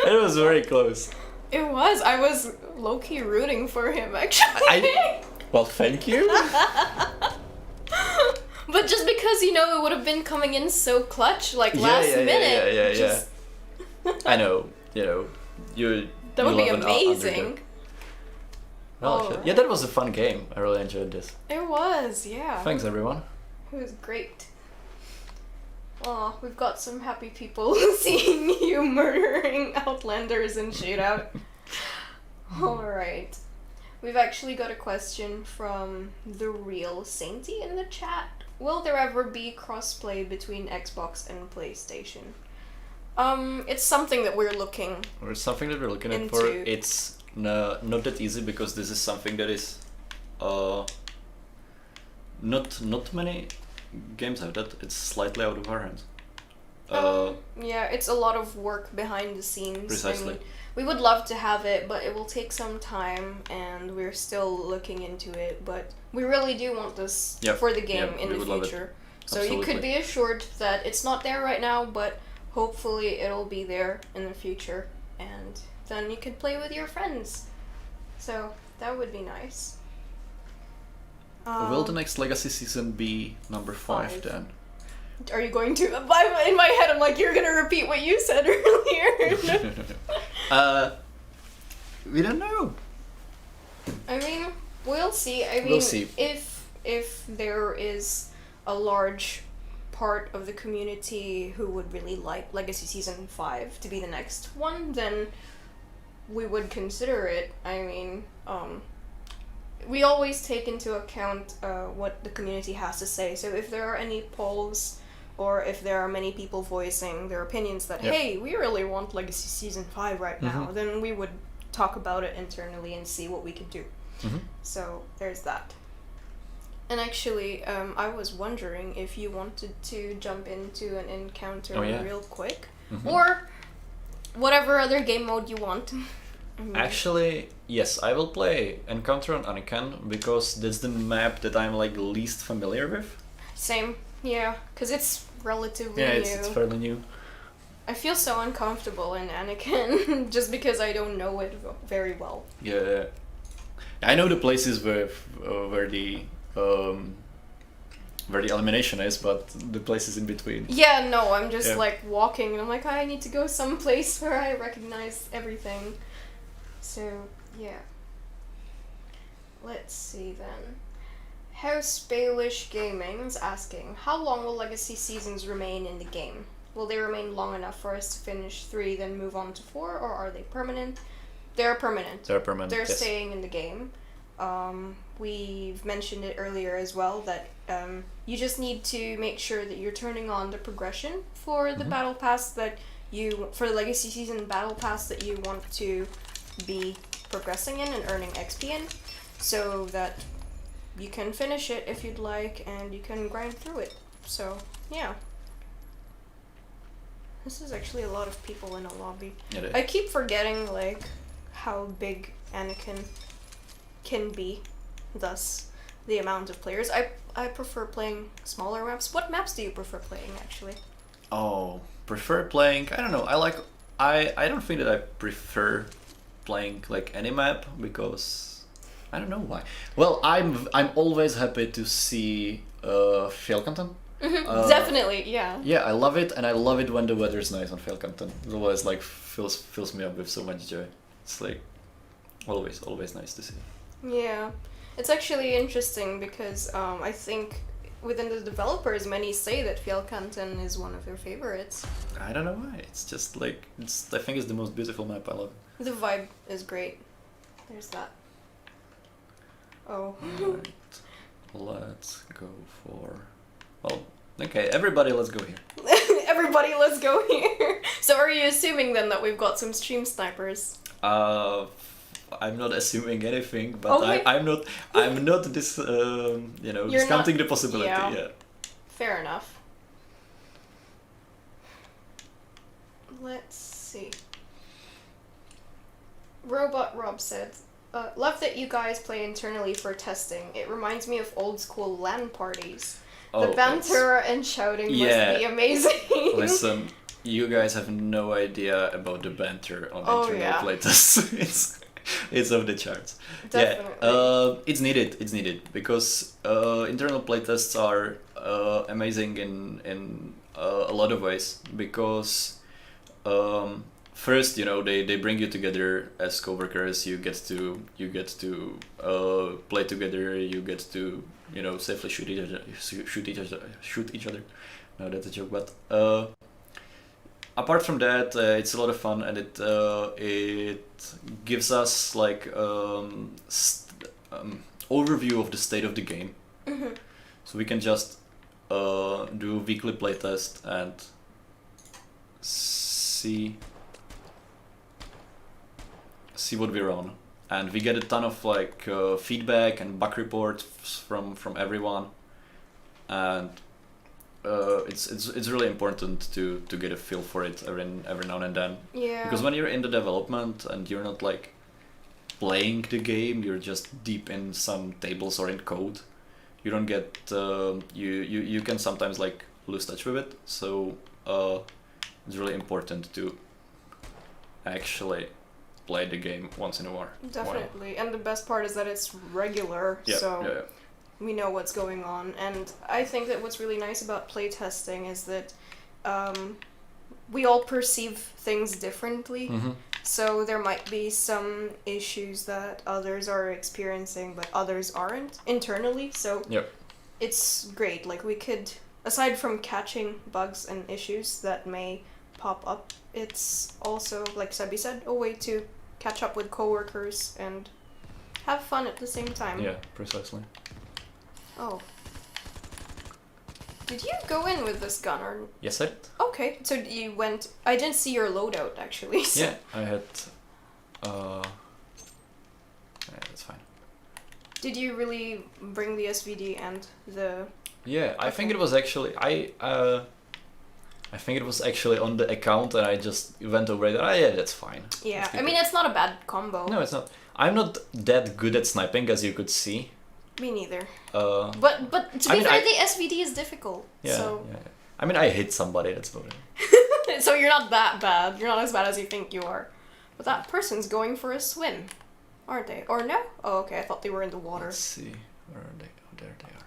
It was very close. It was. I was low-key rooting for him, actually. Well, thank you. But just because, it would have been coming in so clutch, like last minute. Yeah. I know, That would be amazing. Well, yeah, that was a fun game. I really enjoyed this. It was, yeah. Thanks, everyone. It was great. Oh, we've got some happy people seeing you murdering Outlanders in Shootout. Alright. We've actually got a question from the real Sainty in the chat. Will there ever be crossplay between Xbox and PlayStation? It's something that we're looking Or something that we're looking at for. It's not that easy because this is something that is not many games have that. It's slightly out of our hands. Yeah, it's a lot of work behind the scenes. Precisely. I mean, we would love to have it, but it will take some time, and we're still looking into it. But we really do want this for the game in the future. So you could be assured that it's not there right now, but hopefully it'll be there in the future, and then you could play with your friends. So that would be nice. Will the next Legacy season be number 5 then? Are you going to? In my head, I'm like, you're gonna repeat what you said earlier. We don't know. I mean, we'll see. We'll see. If there is a large part of the community who would really like Legacy Season 5 to be the next one, then we would consider it. I mean, we always take into account what the community has to say. So if there are any polls, or if there are many people voicing their opinions that, hey, we really want Legacy Season 5 right now, then we would talk about it internally and see what we could do. So there's that. And actually, I was wondering if you wanted to jump into an encounter real quick, or whatever other game mode you want. Actually, yes, I will play Encounter on Anakin because that's the map that I'm like least familiar with. Same, yeah, because it's relatively Yeah, new. it's fairly new. I feel so uncomfortable in Anakin just because I don't know it very well. Yeah, I know the places where the elimination is, but the places in between. Yeah, no, I'm just Yeah. like walking and I'm like, I need to go someplace where I recognize everything. So, yeah. Let's see then. House Baelish Gaming is asking, how long will Legacy Seasons remain in the game? Will they remain long enough for us to finish 3, then move on to 4, or are they permanent? They're permanent. They're permanent. They're yes. staying in the game. We've mentioned it earlier as well that you just need to make sure that you're turning on the progression for the battle pass for the Legacy Season battle pass that you want to be progressing in and earning XP in, so that you can finish it if you'd like and you can grind through it. So yeah. This is actually a lot of people in a lobby. It is. I keep forgetting like how big Anakin can be, thus the amount of players. I prefer playing smaller maps. What maps do you prefer playing actually? Oh, prefer playing? I don't know. I don't think that I prefer playing like any map because I don't know why. Well, I'm always happy to see fail content. Definitely, yeah. Yeah, I love it, and I love it when the weather's nice on fail content. It always like fills me up with so much joy. It's like always nice to see. Yeah. It's actually interesting because I think within the developers, many say that Fjellkanten is one of their favorites. I don't know why. It's just like I think it's the most beautiful map. I love it. The vibe is great. There's that. Oh. Alright, let's go for. Well, okay, everybody, let's go here. Everybody, let's go here. So are you assuming then that we've got some stream snipers? I'm not assuming anything, but Okay. I'm not this You're discounting not- the possibility. yeah. Yeah. Fair enough. Let's see. Robot Rob said, love that you guys play internally for testing. It reminds me of old school LAN parties. Oh, The banter and shouting Yeah. must be amazing. Listen, you guys have no idea about the banter on Oh, internal yeah. playtests. it's off the charts. Definitely. Yeah, it's needed because internal playtests are amazing in a lot of ways because first, they bring you together as coworkers. You get to play together. You get to safely shoot each other. No, that's a joke. But apart from that, it's a lot of fun, and it gives us like overview of the state of the game. Mhm. So we can just do weekly playtest and see what we're on, and we get a ton of like feedback and bug reports from everyone, and it's really important to get a feel for it every now and then, Yeah. because when you're in the development and you're not like playing the game, you're just deep in some tables or in code, you don't get you can sometimes like lose touch with it, so it's really important to actually play the game once in a while. Definitely. And the best part is that it's regular, so we know what's going on. And I think that what's really nice about playtesting is that we all perceive things differently. Mm-hmm. So there might be some issues that others are experiencing, but others aren't internally. So Yep. it's great. Like we could, aside from catching bugs and issues that may pop up, it's also, like Sebi said, a way to catch up with coworkers and have fun at the same time. Yeah, precisely. Oh. Did you go in with this gun or? Yes, I did. Okay, so you went. I didn't see your loadout actually. So. Yeah, I had. Yeah, that's fine. Did you really bring the SVD and the? Yeah, I think Okay. it was actually I think it was actually on the account, and I just went over it. Oh yeah, that's fine. Yeah, Let's I keep mean, it. it's not a bad combo. No, it's not. I'm not that good at sniping, as you could see. Me neither. Uh, But to I be mean, fair, I- the SVD is difficult. yeah, So yeah. I mean, I hit somebody. That's about it. so you're not that bad. You're not as bad as you think you are. But that person's going for a swim, aren't they? Or no? Oh, okay. I thought they were in the water. Let's see. Where are they? Oh, there they are.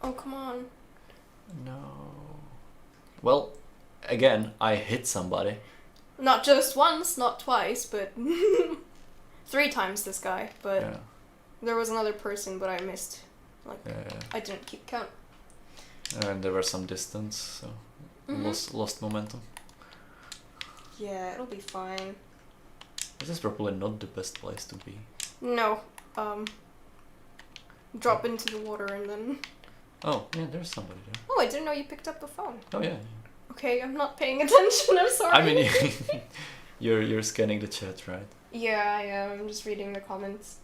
Oh, come on. No. Well, again, I hit somebody. Not just once, not twice, but 3 times this guy. But Yeah. there was another person, but I missed. Like, Yeah. I didn't keep count. And there was some distance, so lost momentum. Yeah, it'll be fine. This is probably not the best place to be. No. Drop into the water and then... Oh, yeah, there's somebody there. Oh, I didn't know you picked up the phone. Oh yeah. Okay, I'm not paying attention, I'm sorry. I mean, you're scanning the chat, right? Yeah, I am. I'm just reading the comments.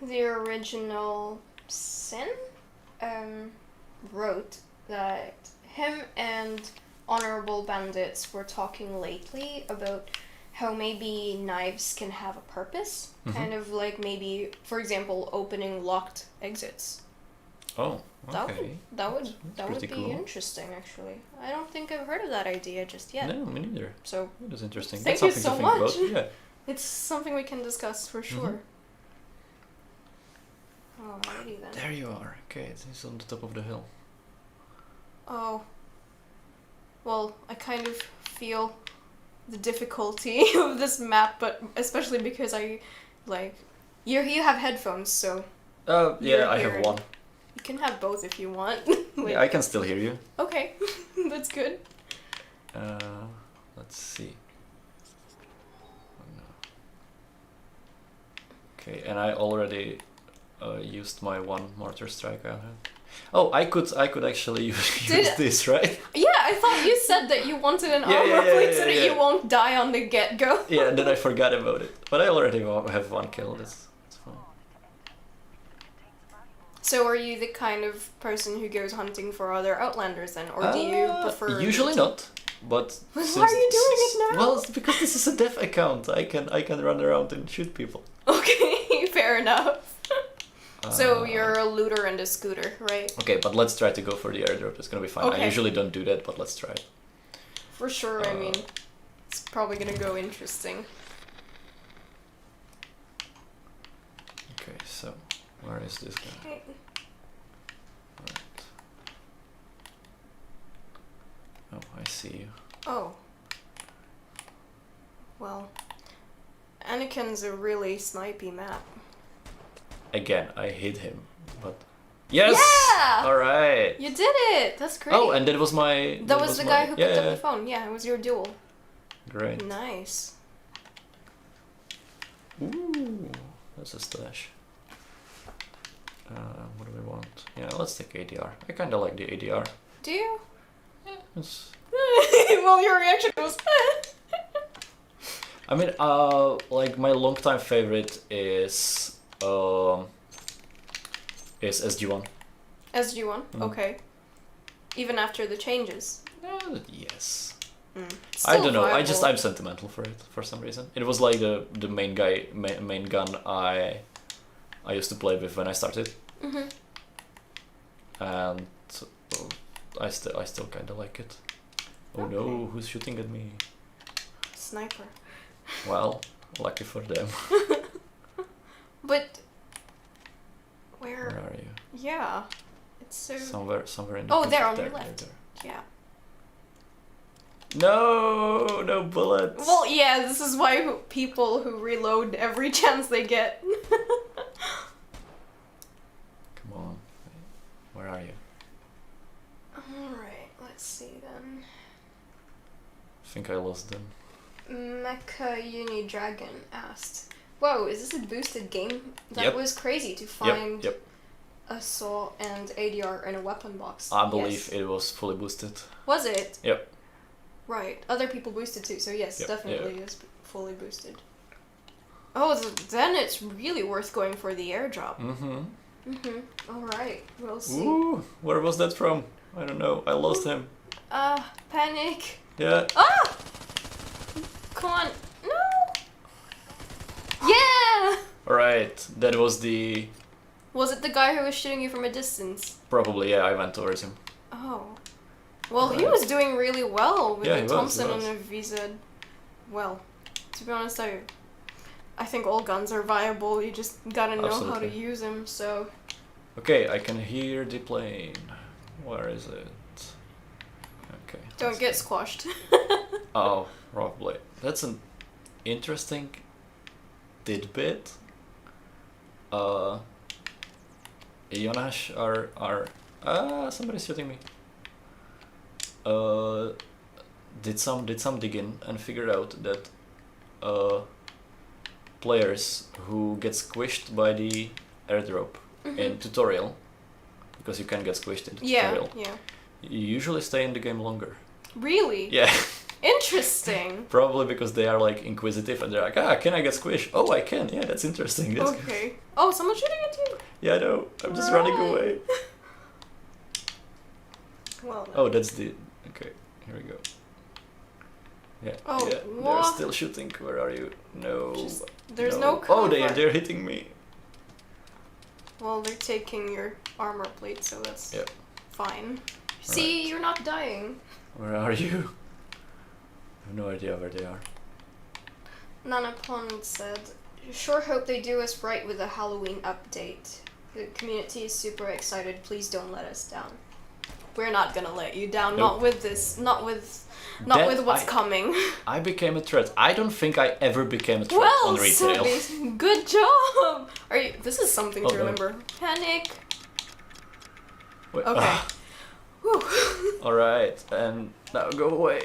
The original Sin wrote that him and Honorable Bandits were talking lately about how maybe knives can have a purpose. Kind of like maybe, for example, opening locked exits. Oh, That okay. would pretty be cool. interesting, actually. I don't think I've heard of that idea just yet. No, me neither. So It was interesting. Thank That's you something so to much. think about. Yeah. it's something we can discuss for sure. Alrighty then. There you are. Okay, it's on the top of the hill. Oh. Well, I kind of feel the difficulty of this map, but especially because I, like, you have headphones, so Yeah, You're I have hearing. one. you can have both if you want. Yeah, I can still hear you. Okay, that's good. Let's see. Oh, no. Okay, and I already used my one mortar strike I had. Oh, I could actually use this, right? Yeah, I thought you said that you wanted an Yeah, armor yeah, plate so yeah, that yeah. you won't die on the get-go. Yeah, and then I forgot about it. But I already have one kill. That's fine. So are you the kind of person who goes hunting for other Outlanders then, or do you prefer... Usually not. But Why since- are you doing it now? Well, it's because this is a dev account. I can run around and shoot people. Okay, fair enough. So Uh, you're a looter and a scooter, right? Okay, but let's try to go for the airdrop. It's gonna be fine. Okay. I usually don't do that, but let's try it. For sure, I mean, it's probably gonna go interesting. Okay, so where is this guy? Okay. Alright. Oh, I see you. Oh. Well, Anakin's a really snipey map. Again, I hit him, but yes. Yeah! All right. You did it! That's great. Oh, and that was my. that was the guy who picked yeah, up the phone. Yeah, it was your duel. Great. Nice. Ooh, that's a stash. What do we want? Yeah, let's take ADR. I kind of like the ADR. Do you? It's, Well, your reaction was... I mean, like my longtime favorite is SG1. SG1? Okay. Even after the changes? Yes. I Still don't know. viable. I'm sentimental for it for some reason. It was like the main gun I used to play with when I started. And I still kind of like it. Oh no, Okay. who's shooting at me? Sniper. Well, lucky for them. But... Where Where? are you? Yeah. It's so... Somewhere in the Oh, picture. there on your left. Yeah. No, no bullets. Well, yeah, this is why people who reload every chance they get. Come on. Where are you? Alright, let's see then. I think I lost them. Mecha Uni Dragon asked, "Whoa, is this a boosted game? That Yep. was crazy to find Yep. a saw and ADR in a weapon box." I believe Yes. it was fully boosted. Was it? Yep. Right. Other people boosted too, so yes, Yep, definitely is fully boosted. Oh, then it's really worth going for the airdrop. Mm-hmm. Alright, we'll see. Ooh, where was that from? I don't know. I lost him. Panic. Yeah. Ah! Come on. No! Yeah! Alright, that was the... Was it the guy who was shooting you from a distance? Probably, yeah, I went towards him. Oh. Well, he Right. was doing really well with Yeah, the he was, Thompson he and was. the VZ. Well, to be honest, I think all guns are viable. You just gotta know how to Absolutely. use them, so... Okay, I can hear the plane. Where is it? Okay. Don't get squashed. Oh, probably. That's an interesting tidbit. Jonas somebody's shooting me. Did some digging and figured out that players who get squished by the airdrop in tutorial, because you can get squished in the tutorial, Yeah. usually stay in the game longer. Really? Yeah. Interesting. Probably because they are like inquisitive and they're like, can I get squished? Oh, I can. Yeah, that's interesting. That's good. Okay. Oh, someone's shooting at you? Yeah, I know. I'm just running away. Well, Oh, that's the... Okay, here we go. Yeah, Oh, yeah, they're what? still shooting. Where are you? No. there's no cover. Oh, they're hitting me. Well, they're taking your armor plate, so that's Yep. fine. See, you're not dying. Where are you? I have no idea where they are. Nanapon said, sure hope they do us right with the Halloween update. The community is super excited. Please don't let us down. We're not gonna let you down. Nope. Not with this. Not with what's coming. I became a threat. I don't think I ever became a threat Well, on retail. Sylvie, good job. Are you? This is something Oh, to no. remember. Panic. Wait, Okay. Whew. Alright, and now go away.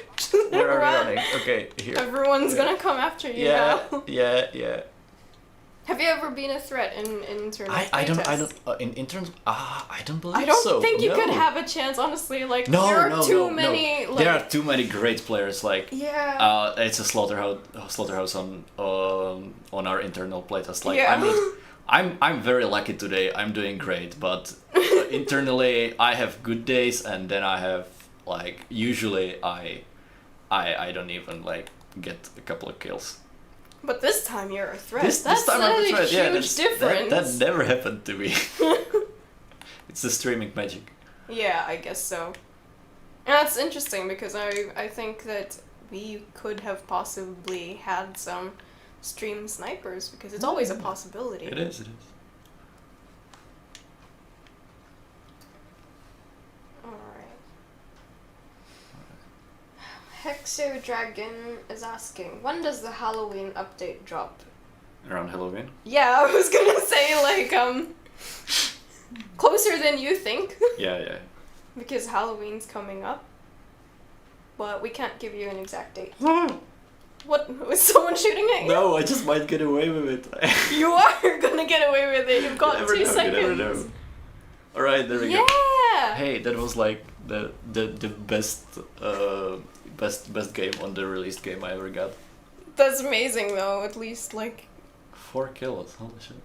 Where are Run. we running? Okay, here. Everyone's Yeah. gonna come after you Yeah, now. yeah. Have you ever been a threat in internal I don't playtests? in interns I don't believe I don't so. think you no. could have a chance, honestly. Like, No, there are no, too no, many. no. Like, There are too many great players. Like, yeah. it's a slaughterhouse on our internal playtest. Like, Yeah. I mean, I'm very lucky today. I'm doing great, but internally I have good days, and then I have like usually I don't even like get a couple of kills. But this time you're a threat. This That's time I'm a threat. huge Yeah, difference. that never happened to me. It's the streaming magic. Yeah, I guess so. And that's interesting because I think that we could have possibly had some stream snipers because it's always a possibility. It is. Alright. Hexo Dragon is asking, when does the Halloween update drop? Around Halloween. Yeah, I was gonna say like closer than you think. Yeah. Because Halloween's coming up. But we can't give you an exact date. What? Was someone shooting at you? No, I just might get away with it. You are gonna get away with it. You've got 2 seconds. You never know. Alright, there we go. Yeah! Hey, that was like the best best game on the released game I ever got. That's amazing though, at least like 4 kills, holy shit.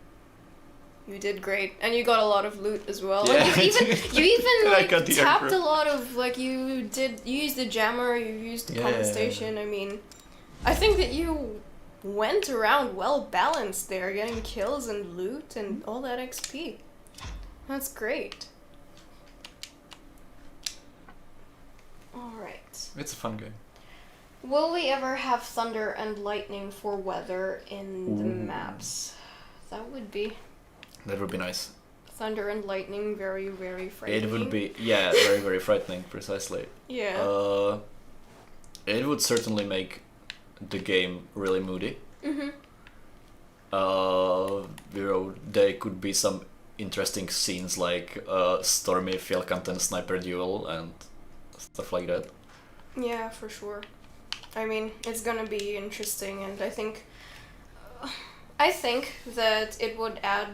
you did great. And you got a lot of loot as well. Yeah, Like, I you even And I like got the tapped aircraft. a lot of like you used the jammer, you used the Yeah. pump station. I mean, I think that you went around well balanced there, getting kills and loot and all that XP. That's great. Alright. It's a fun game. Will we ever have thunder and lightning for weather in the Ooh. maps? That would be That would be nice. thunder and lightning, very, very frightening. It would be, yeah, very, very frightening, precisely. Yeah. It would certainly make the game really moody. Mhm. There could be some interesting scenes like Stormy Fjellkanten sniper duel and stuff like that. Yeah, for sure. I mean, it's gonna be interesting, and I think that it would add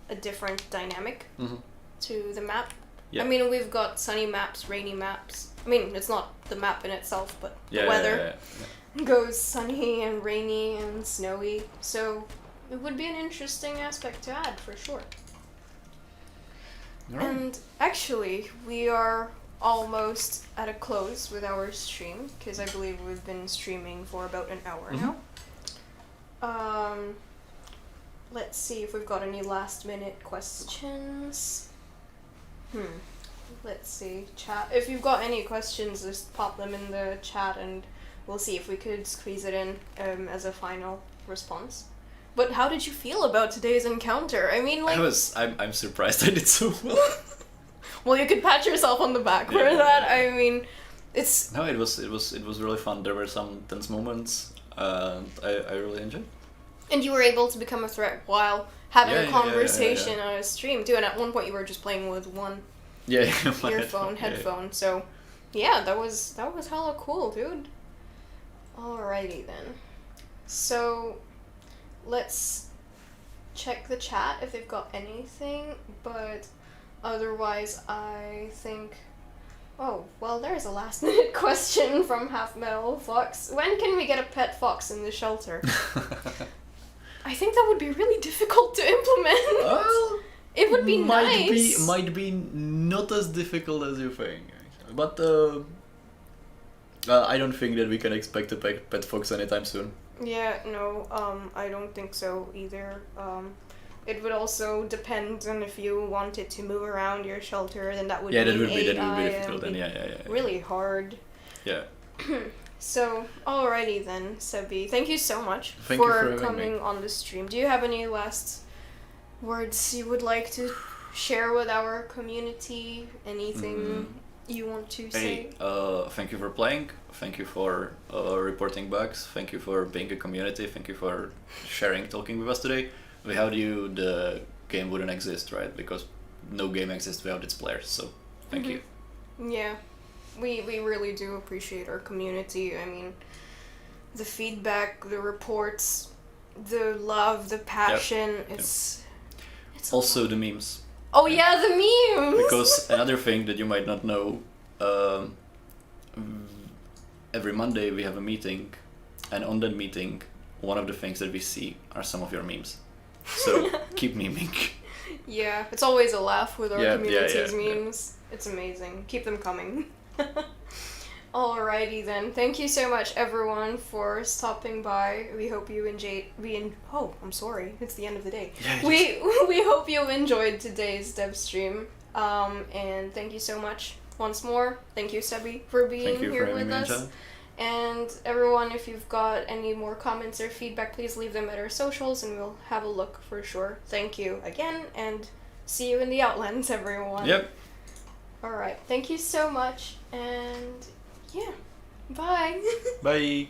a different dynamic Mm-hmm. to the map. Yeah. I mean, we've got sunny maps, rainy maps. I mean, it's not the map in itself, but the Yeah, weather yeah. goes sunny and rainy and snowy. So it would be an interesting aspect to add for sure. Alright. And actually, we are almost at a close with our stream, because I believe we've been streaming for about an hour now. Let's see if we've got any last minute questions. Let's see, chat. If you've got any questions, just pop them in the chat and we'll see if we could squeeze it in as a final response. But how did you feel about today's encounter? I mean, like... I'm surprised I did so well. Well, you could pat yourself on the back for that. I mean, it's... No, it was really fun. There were some tense moments, and I really enjoyed. And you were able to become a threat while having a conversation yeah. on a stream too. And at one point, you were just playing with one headphone. Yeah. So, yeah, that was hella cool, dude. Alrighty then. So, let's check the chat if they've got anything. But otherwise, I think. Oh, well, there's a last minute question from Half Metal Fox. When can we get a pet fox in the shelter? I think that would be really difficult to implement. Well, it would be nice. Might be not as difficult as you think, actually. But I don't think that we can expect a pet fox anytime soon. Yeah, no, I don't think so either. It would also depend on if you wanted to move around your shelter, then that would be difficult. Then yeah. Really hard. Yeah. So, alrighty then, Sebi. Thank you so much Thank you for coming on the stream. Do you have any last words you would like to share with our community? Anything you want to say? Thank you for playing. Thank you for reporting bugs. Thank you for being a community. Thank you for sharing, talking with us today. Without you, the game wouldn't exist, right? Because no game exists without its players. So, thank you. Yeah. We really do appreciate our community. I mean, the feedback, the reports, the love, the passion, it's also the memes. Oh yeah, the memes! Because another thing that you might not know, every Monday we have a meeting, and on that meeting, one of the things that we see are some of your memes. So, keep meming. Yeah, it's always a laugh with our community's yeah. memes. It's amazing. Keep them coming. Alrighty then. Thank you so much everyone for stopping by. We hope you enjoyed. I'm sorry. It's the end of the day. Yeah, We hope you enjoyed today's dev stream. And thank you so much once more. Thank you, Sebi, for being here with us. And everyone, if you've got any more comments or feedback, please leave them at our socials and we'll have a look for sure. Thank you again, and see you in the Outlands, everyone. Yep. Alright, thank you so much, and yeah, bye. Bye.